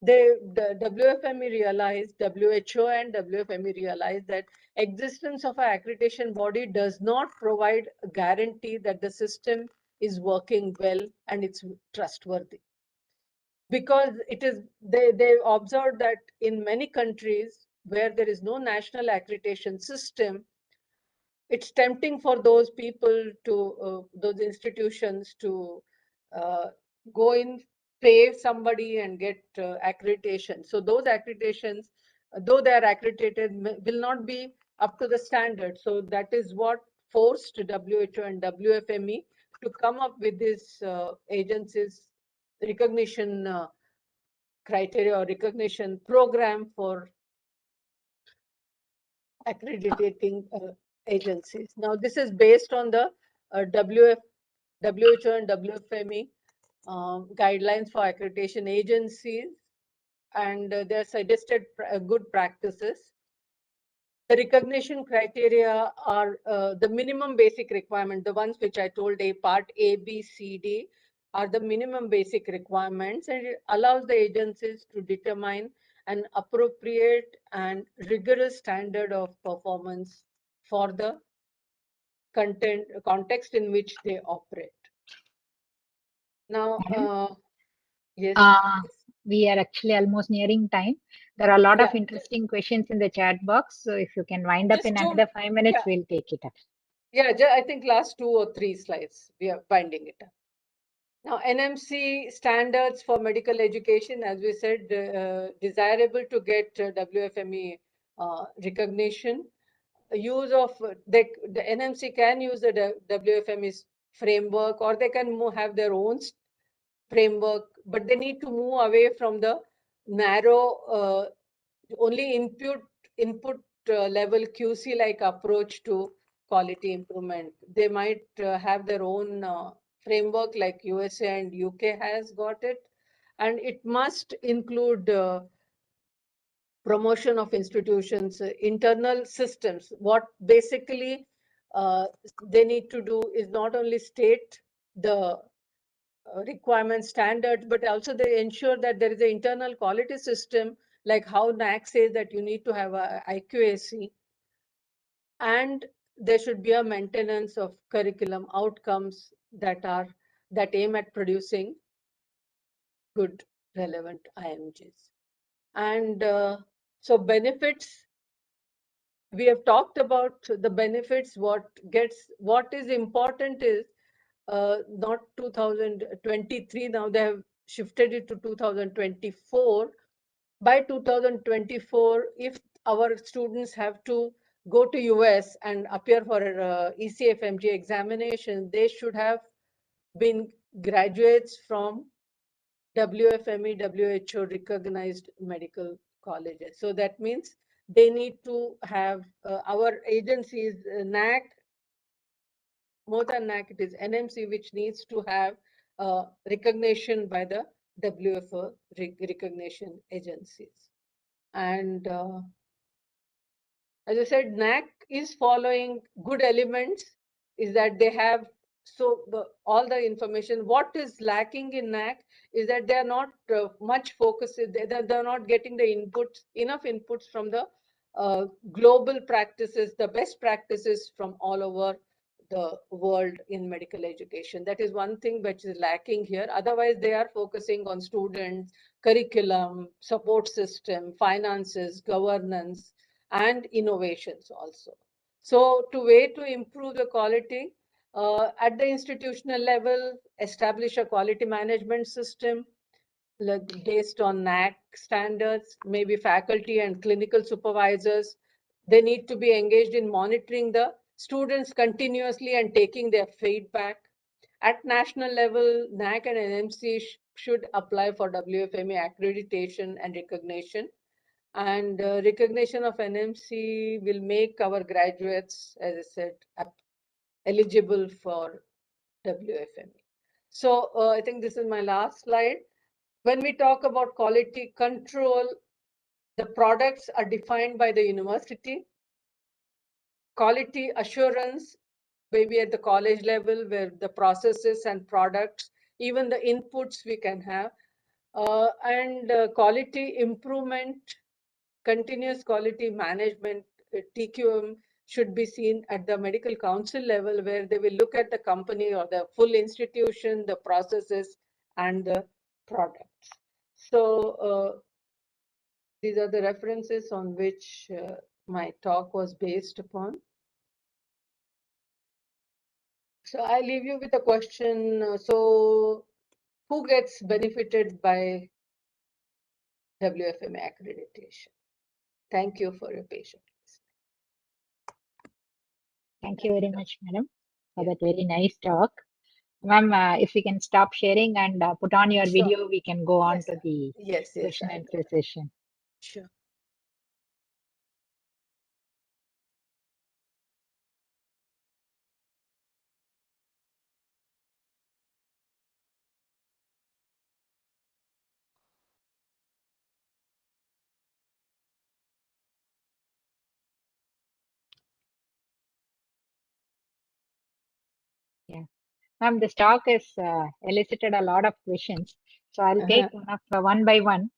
WFME realized, WHO and WFME realized that existence of an accreditation body does not provide a guarantee that the system is working well and it's trustworthy. Because it is, they observed that in many countries where there is no national accreditation system, it's tempting for those people to, those institutions to go in, pay somebody and get accreditation. So those accreditations, though they are accredited, will not be up to the standard. So that is what forced WHO and WFME to come up with this agencies recognition criteria or recognition program for accrediting agencies. Now, this is based on the WHO and WFME guidelines for accreditation agencies, and their suggested good practices. The recognition criteria are the minimum basic requirement, the ones which I told a part A, B, C, D are the minimum basic requirements, and it allows the agencies to determine an appropriate and rigorous standard of performance for the context in which they operate. Now, yes. We are actually almost nearing time. There are a lot of Yeah. interesting questions in the chat box. So if you can wind up Just in to- another 5 minutes, yeah. we'll take it up. Yeah, I think last 2 or 3 slides, we are binding it up. Now, NMC standards for medical education, as we said, desirable to get WFME recognition. Use of the NMC can use the WFME framework, or they can have their own framework, but they need to move away from the narrow, only input level QC like approach to quality improvement. They might have their own framework like USA and UK has got it, and it must include promotion of institutions, internal systems. What basically they need to do is not only state the requirement standards, but also they ensure that there is an internal quality system, like how NAC says that you need to have a IQAC, and there should be a maintenance of curriculum outcomes that aim at producing good, relevant IMGs. And so benefits, we have talked about the benefits. What is important is not 2023, now they have shifted it to 2024. By 2024, if our students have to go to US and appear for ECFMG examination, they should have been graduates from WFME, WHO recognized medical colleges. So that means they need to have our agencies, NAC, more than NAC, it is NMC, which needs to have recognition by the WFO recognition agencies. And as I said, NAC is following good elements, is that they have all the information. What is lacking in NAC is that they are not much focused, they're not getting the enough inputs from the global practices, the best practices from all over the world in medical education. That is one thing which is lacking here. Otherwise, they are focusing on students, curriculum, support system, finances, governance, and innovations also. So to improve the quality at the institutional level, establish a quality management system based on NAC standards, maybe faculty and clinical supervisors. They need to be engaged in monitoring the students continuously and taking their feedback. At national level, NAC and NMC should apply for WFME accreditation and recognition. And recognition of NMC will make our graduates, as I said, eligible for WFME. So I think this is my last slide. When we talk about quality control, the products are defined by the university. Quality assurance, maybe at the college level, where the processes and products, even the inputs we can have, and quality improvement, continuous quality management, TQM, should be seen at the medical council level, where they will look at the company or the full institution, the processes, and the products. So these are the references on which my talk was based upon. So I leave you with a question. So who gets benefited by WFME accreditation? Thank you for your patience. Thank you very much, madam, for that very nice talk. Ma'am, if we can stop sharing and put on your video, we can go on to the question and answer session. Sure. Ma'am, this talk has elicited a lot of questions. So I'll take one by one.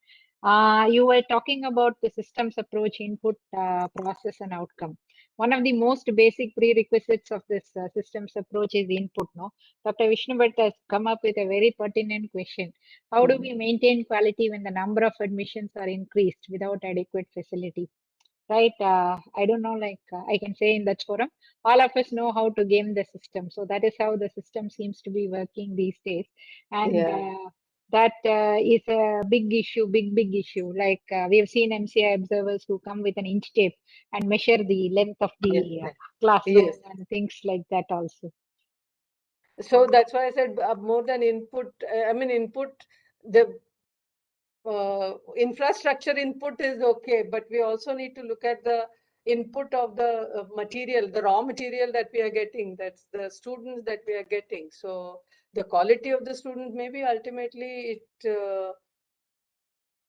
You were talking about the systems approach, input, process, and outcome. One of the most basic prerequisites of this systems approach is input. No, Dr. Vishnu Bhatt has come up with a very pertinent question. How do we maintain quality when the number of admissions are increased without adequate facility? Right? I don't know, like I can say in that forum, all of us know how to game the system. So that is how the system seems to be working these days. And that is a big issue, big issue. Like we have seen MCI observers who come with an inch tape and measure the length of the classroom and things like that also. So that's why I said more than input, the infrastructure input is okay, but we also need to look at the input of the material, the raw material that we are getting, that's the students that we are getting. So the quality of the student, maybe ultimately it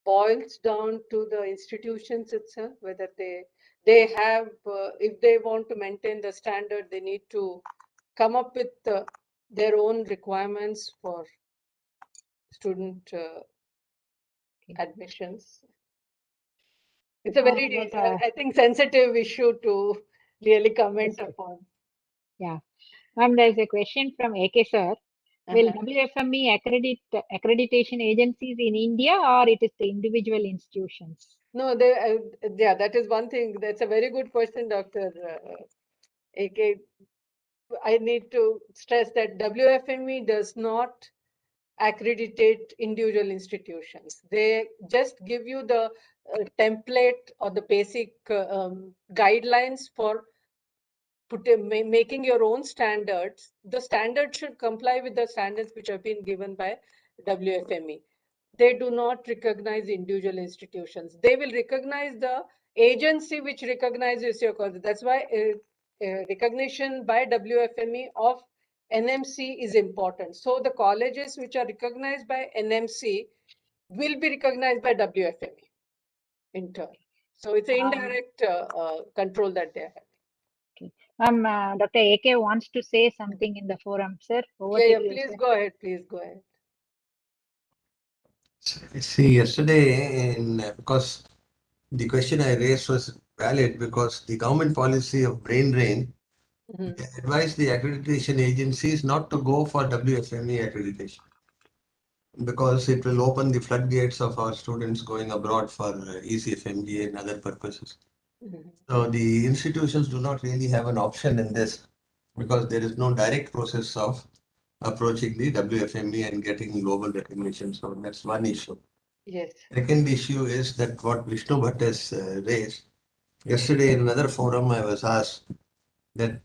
boils down to the institutions itself, whether they have, if they want to maintain the standard, they need to come up with their own requirements for student admissions. It's a very, I think, sensitive issue to really comment upon. Yeah. Ma'am, there's a question from AK sir. Will WFME accreditation agencies in India, or it is the individual institutions? No, yeah, that is one thing. That's a very good question, Dr. AK. I need to stress that WFME does not accreditate individual institutions. They just give you the template or the basic guidelines for making your own standards. The standards should comply with the standards which have been given by WFME. They do not recognize individual institutions. They will recognize the agency which recognizes your college. That's why recognition by WFME of NMC is important. So the colleges which are recognized by NMC will be recognized by WFME in turn. So it's an indirect control that they have. Okay. Dr. AK wants to say something in the forum, sir. Over to you, Please sir. go ahead. Please go ahead. See, yesterday, because the question I raised was valid, because the government policy of brain drain advised the accreditation agencies not to go for WFME accreditation, because it will open the floodgates of our students going abroad for ECFMG and other purposes. So the institutions do not really have an option in this, because there is no direct process of approaching the WFME and getting global recognition. So that's one issue. Yes. Second issue is that what Vishnu Bhatt has raised. Yesterday in another forum, I was asked that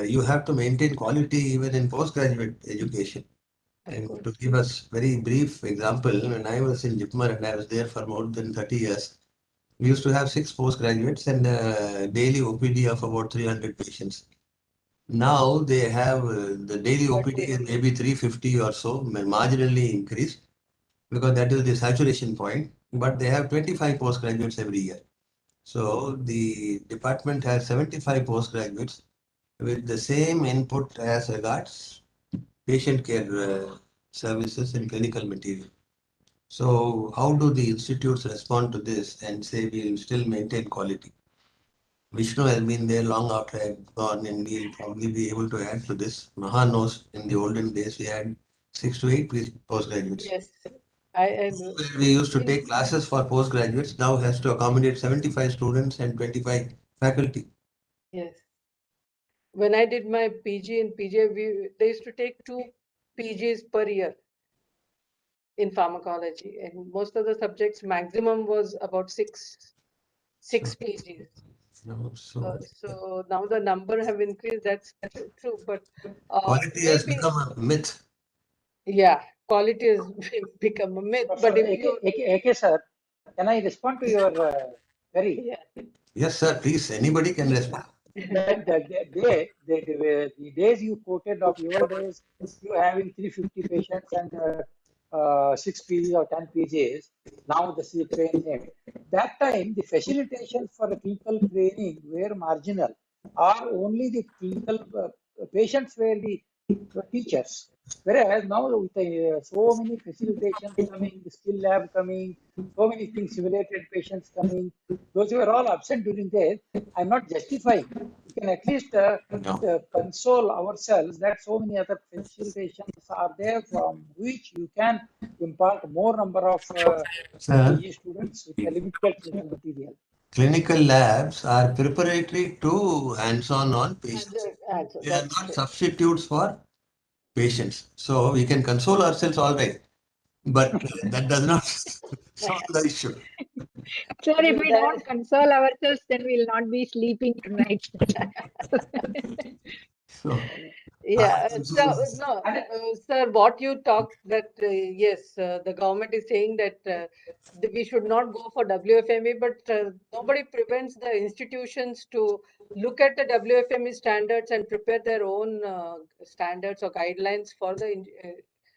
you have to maintain quality even in postgraduate education. And to give us very brief example, when I was in JIPMER and I was there for more than 30 years, we used to have 6 postgraduates and a daily OPD of about 300 patients. Now they have the daily OPD is maybe 350 or so, marginally increased, because that is the saturation point, but they have 25 postgraduates every year. So the department has 75 postgraduates with the same input as regards patient care services and clinical material. So how do the institutes respond to this and say we will still maintain quality? Vishnu has been there long after I've gone, and we'll probably be able to add to this. Maha knows in the olden days we had 6 to 8 postgraduates. Yes. We used to take classes for postgraduates, now has to accommodate 75 students and 25 faculty. Yes. When I did my PG in P.G.I, they used to take 2 PGs per year in pharmacology, and most of the subjects maximum was about six PGs. So now the number have increased. That's true, but quality has become a myth. Yeah, quality has become a myth. But if you AK sir, can I respond to your query? Yes, sir. Please, anybody can respond. The days you quoted of your days, you having 350 patients and 6 PGs or 10 PGs. Now this is training. That time, the facilitations for the clinical training were marginal, or only the clinical patients were the to teachers. Whereas now with so many facilitations coming, the skill lab coming, so many things, simulated patients coming, those who were all absent during this, I'm not justifying. We can at least No. console ourselves that so many other facilitations are there from which you can impart more number of Sir, PG students with a limited clinical material. clinical labs are preparatory to hands-on patients. They are That's not true. substitutes for patients. So we can console ourselves all right, but that does not solve the issue. Sir, if we That- don't console ourselves, then we'll not be sleeping tonight. So, Yeah, so console- no, And sir, what you talked that yes, the government is saying that we should not go for WFME, but nobody prevents the institutions to look at the WFME standards and prepare their own standards or guidelines for the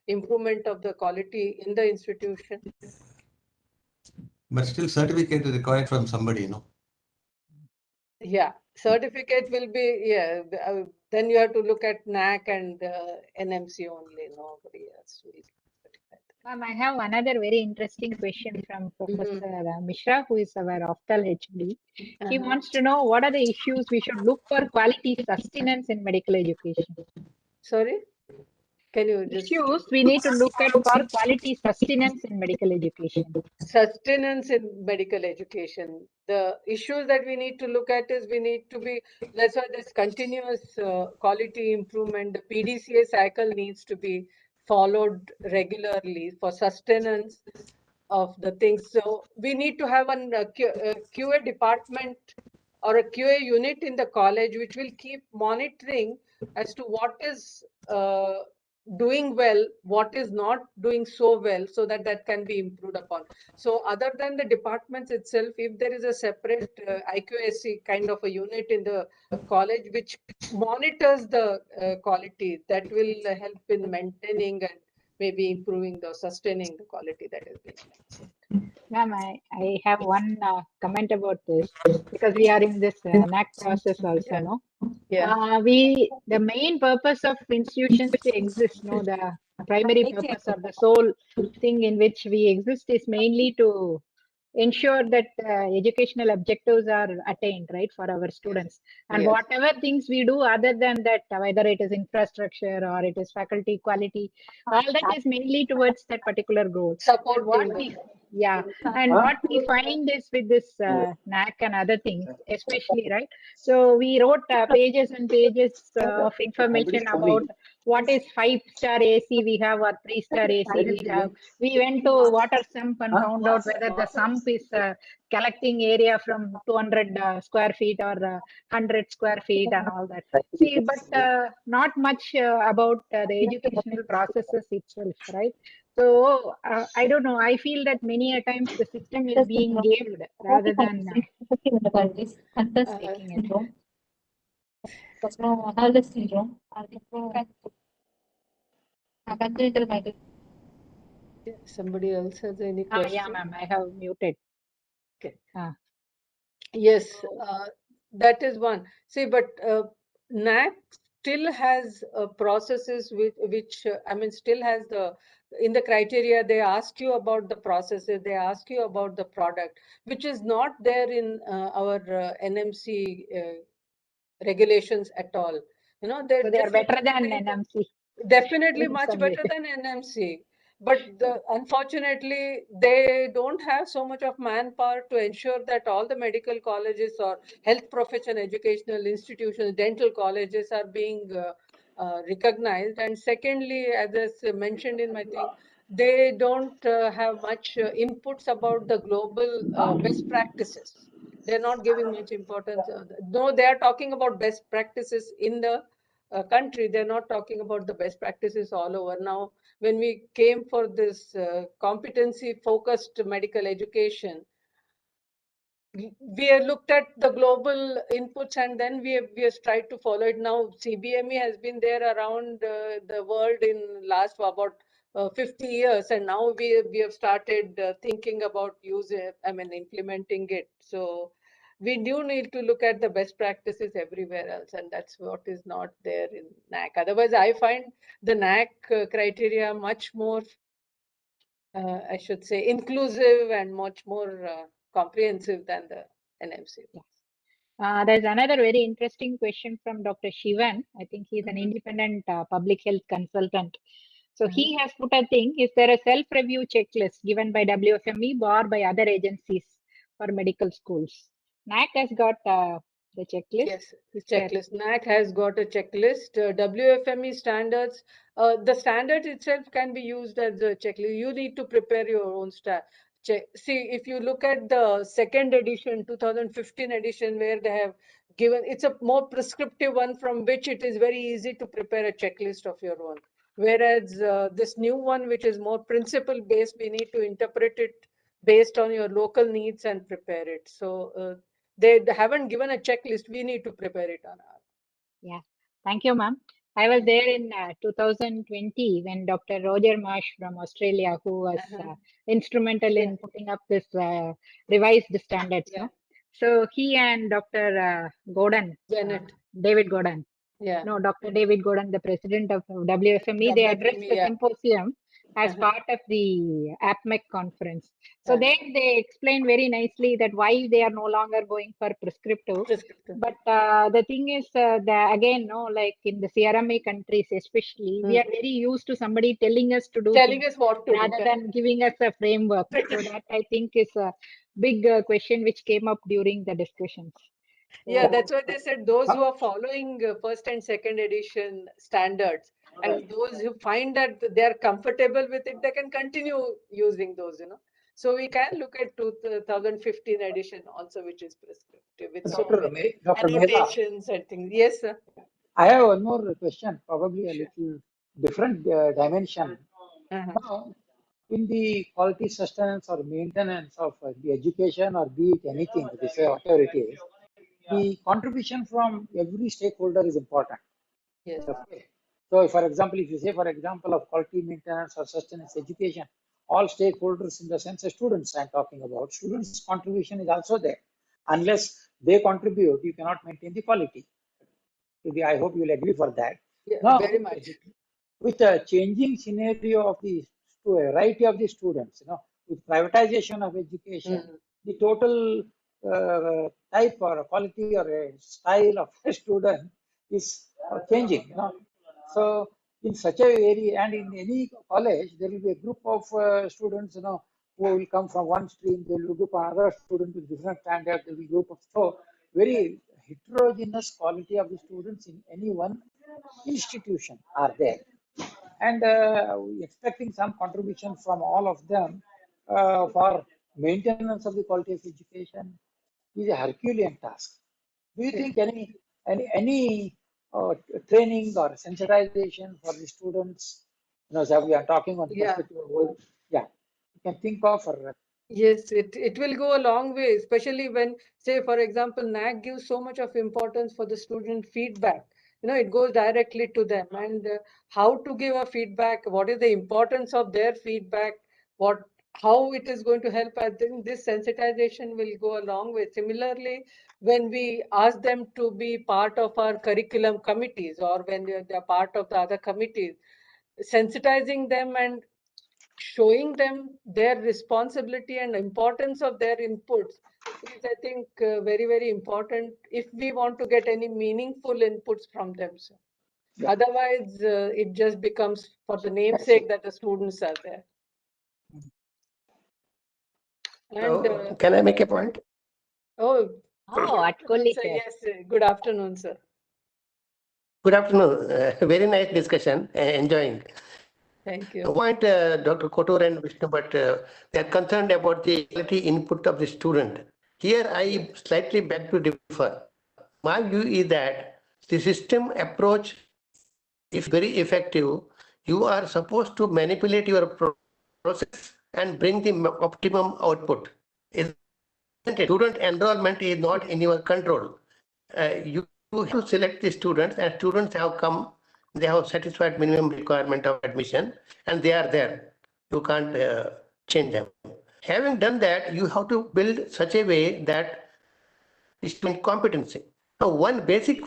improvement of the quality in the institution. but still certificate is required from somebody, you know. Yeah, certificate will be, yeah, then you have to look at NAC and NMC only, nobody else will certify. Ma'am, I have another very interesting question from Mhm. Professor Mishra, who is our Optal HD. He Uh-huh. wants to know what are the issues we should look for quality sustenance in medical education. Sorry, can you just Issues we need to look at for quality sustenance in medical education. sustenance in medical education? The issues that we need to look at is we need to be, that's why this continuous quality improvement, the PDCA cycle needs to be followed regularly for sustenance of the things. So we need to have an QA department or a QA unit in the college which will keep monitoring as to what is doing well, what is not doing so well, so that that can be improved upon. So other than the departments itself, if there is a separate IQAC kind of a unit in the college which monitors the quality, that will help in maintaining and maybe improving the sustaining the quality that is being maintained. Ma'am, I have one comment about this because we are in this NAC process also, Yeah. no? Yeah. The main purpose of institutions to exist, no, the primary purpose or the sole thing in which we exist is mainly to ensure that educational objectives are attained, right, for our students. And Yes. whatever things we do other than that, whether it is infrastructure or it is faculty quality, all that is mainly towards that particular goal. And what Supporting. we, yeah, and Huh? what we find is with this NAC and other things, especially, right? So we wrote pages and pages of information Somebody's about calling. what is 5-star AC we have or 3-star AC we have. We went to water sump and Huh? found out whether the sump is collecting area from 200 square feet or 100 square feet and all that. See, but not much about the educational processes itself, right? So I don't know. I feel that many a times the system is being gamed rather than taking it. Somebody else has any Yeah, question? ma'am. I have muted. Okay. Ah. Yes, that is one. See, but NAC still has processes which I mean, still has the, in the criteria, they ask you about the processes, they ask you about the product, which is not there in our NMC regulations at all. You know, they're So they are just better looking than into NMC definitely in much some way. better than NMC. But unfortunately, they don't have so much of manpower to ensure that all the medical colleges or health profession educational institutions, dental colleges are being recognized. And secondly, as I mentioned in my thing, they don't have much inputs about the global best practices. They're not giving much importance. No, they are talking about best practices in the country. They're not talking about the best practices all over. Now, when we came for this competency focused medical education, we have looked at the global inputs and then we have tried to follow it. Now CBME has been there around the world in last for about 50 years, and now we have started thinking about implementing it. So we do need to look at the best practices everywhere else, and that's what is not there in NAC. Otherwise, I find the NAC criteria much more, I should say, inclusive and much more comprehensive than the NMC. There's another very interesting question from Dr. Shivan. I think he's an independent public health consultant. So he has put a thing, is there a self-review checklist given by WFME or by other agencies for medical schools? NAC has got the checklist. Yes, checklist. NAC has got a checklist. WFME standards, the standard itself can be used as a checklist. You need to prepare your own check. See, if you look at the second edition, 2015 edition, where they have given, it's a more prescriptive one from which it is very easy to prepare a checklist of your own. Whereas this new one, which is more principle based, we need to interpret it based on your local needs and prepare it. So they haven't given a checklist. We need to prepare it on our. Yeah, thank you, ma'am. I was there in 2020 when Dr. Roger Marsh from Australia, who was instrumental in putting up this revised standards. No? So he and Dr. Gordon, David Gordon, no, Dr. David Gordon, the president of WFME, they addressed the symposium as part of the APMEC conference. So there they explained very nicely that why they are no longer going for prescriptive. But the thing is, again, no, like in the CRMA countries especially, we are very used to somebody telling us to do things what to rather than giving us a framework. So that I think is a big question which came up during the discussions. Yeah, that's what they said. Those who are following first and second edition standards, and those who find that they are comfortable with it, they can continue using those, So we can look at 2015 edition also, which is prescriptive with so many annotations and things. Yes, sir. I have one more question, probably a little different dimension. Now, in the quality sustenance or maintenance of the education or be it anything, whatever it is, the contribution from every stakeholder is important. Yes. Okay. So, for example, if you say, for example, of quality maintenance or sustenance education, all stakeholders in the sense of students I'm talking about, students' contribution is also there. Unless they contribute, you cannot maintain the quality. I hope you'll agree for that. Yeah, now, very much. With the changing scenario of the variety of the students, with privatization of education, the total type or quality or a style of a student is changing. So in such a area, and in any college, there will be a group of students, who will come from one stream. There will be a group of other students with different standards. There will be a group of very heterogeneous quality of the students in any one institution are there, and expecting some contribution from all of them for maintenance of the quality of education is a Herculean task. Do you think any training or sensitization for the students? So we are talking on perspective of world. Yeah, you can think of or. Yes, it will go a long way, especially when, say, for example, NAC gives so much of importance for the student feedback. It goes directly to them, and how to give a feedback, what is the importance of their feedback, how it is going to help. I think this sensitization will go a long way. Similarly, when we ask them to be part of our curriculum committees, or when they're part of the other committees, sensitizing them and showing them their responsibility and importance of their inputs is, I think, very, very important if we want to get any meaningful inputs from them. So. Yeah. Otherwise, it just becomes for the namesake that the students are there. And can I make a point? Atkolli, yes. Good afternoon, sir. Good afternoon. Very nice discussion. Enjoying. Thank you. Point, Dr. Kotur and Vishnu, but they are concerned about the quality input of the student. Here, I slightly beg to differ. My view is that the system approach is very effective. You are supposed to manipulate your process and bring the optimum output. Student enrollment is not in your control. You have to select the students, and students have come. They have satisfied minimum requirement of admission, and they are there. You can't change them. Having done that, you have to build such a way that student competency. Now, one basic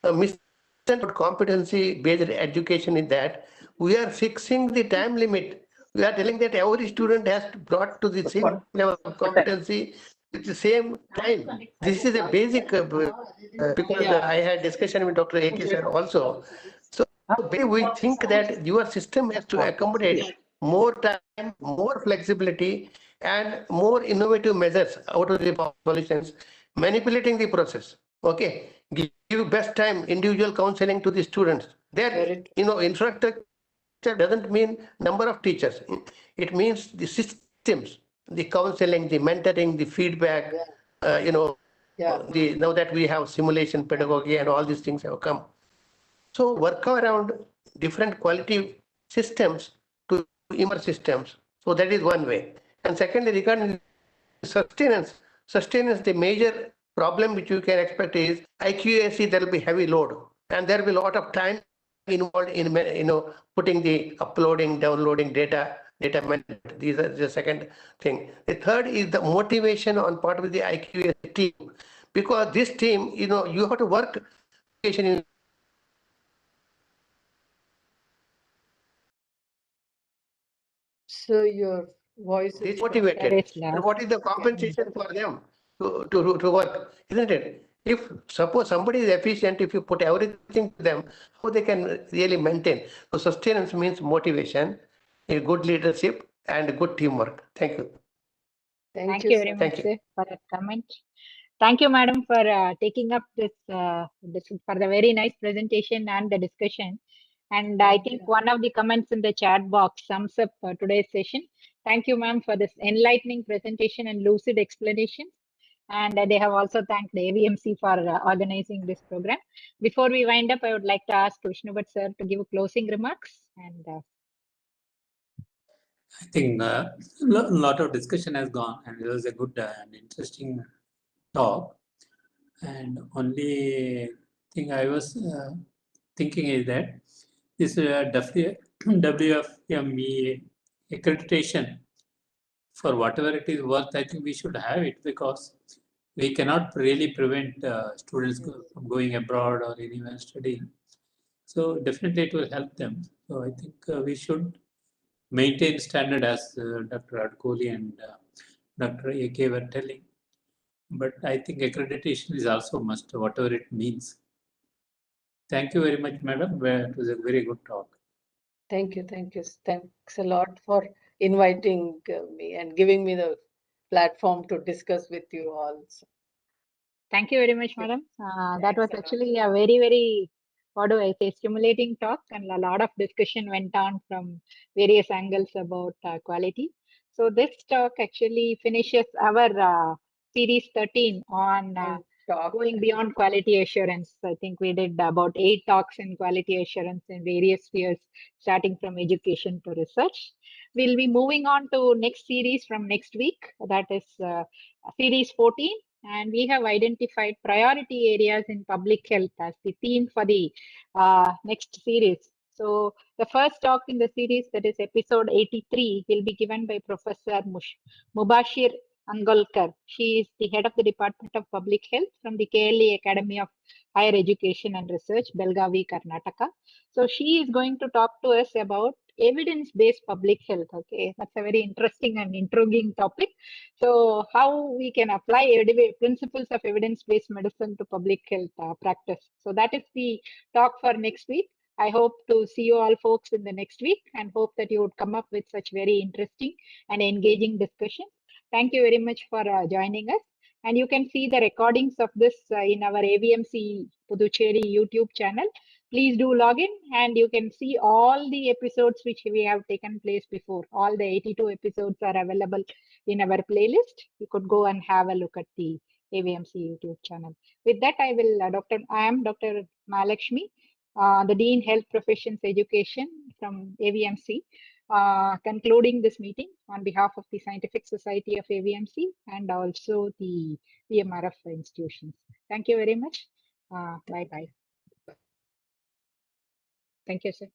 misunderstanding competency-based education is that we are fixing the time limit. We are telling that every student has to brought to the same level of competency at the same time. This is a basic, because I had discussion with Dr. A.K. sir also. So we think that your system has to accommodate more time, more flexibility, and more innovative measures out of the solutions, manipulating the process. Okay, give best time individual counseling to the students. That infrastructure doesn't mean number of teachers. It means the systems, the counseling, the mentoring, the feedback. Now that we have simulation pedagogy and all these things have come. So work around different quality systems to immerse systems. So that is one way. And secondly, regarding sustenance, the major problem which you can expect is IQAC, there will be heavy load and there will be a lot of time involved in putting the uploading, downloading data management. These are the second thing. The third is the motivation on part of the IQAC team, because this team, you have to work in. So your voice is motivated. And what is the compensation for them to work, isn't it? If suppose somebody is efficient, if you put everything to them, how they can really maintain? So sustenance means motivation, a good leadership, and good teamwork. Thank you. Thank you very much, sir, for that comment. Thank you, madam, for taking up this for the very nice presentation and the discussion. And I think one of the comments in the chat box sums up today's session. Thank you, ma'am, for this enlightening presentation and lucid explanation. And they have also thanked the AVMC for organizing this program. Before we wind up, I would like to ask Vishnubhat sir to give closing remarks. And I think a lot of discussion has gone, and it was a good and interesting talk. And only thing I was thinking is that this WFME accreditation, for whatever it is worth, I think we should have it, because we cannot really prevent students from going abroad or anywhere studying. So definitely it will help them. So I think we should maintain standard as Dr. Adkoli and Dr. A.K. were telling. But I think accreditation is also must, whatever it means. Thank you very much, madam. It was a very good talk. Thank you. Thanks a lot for inviting me and giving me the platform to discuss with you all. Thank you very much, madam. That was actually a very, very, what do I say, stimulating talk, and a lot of discussion went on from various angles about quality. So this talk actually finishes our series 13 on going beyond quality assurance. I think we did about 8 talks in quality assurance in various spheres, starting from education to research. We'll be moving on to next series from next week. That is series 14. And we have identified priority areas in public health as the theme for the next series. So the first talk in the series, that is episode 83, will be given by Professor Mubashir Angolkar. She is the head of the Department of Public Health from the KLE Academy of Higher Education and Research, Belgavi, Karnataka. So she is going to talk to us about evidence-based public health. Okay, that's a very interesting and intriguing topic. So how we can apply principles of evidence-based medicine to public health practice. So that is the talk for next week. I hope to see you all folks in the next week, and hope that you would come up with such very interesting and engaging discussions. Thank you very much for joining us. And you can see the recordings of this in our AVMC Puducherry YouTube channel. Please do log in, and you can see all the episodes which we have taken place before. All the 82 episodes are available in our playlist. You could go and have a look at the AVMC YouTube channel. With that, I am Dr. Mahalakshmi, the Dean Health Professions Education from AVMC, concluding this meeting on behalf of the Scientific Society of AVMC and also the VMRF institutions. Thank you very much. Bye-bye. Thank you, sir.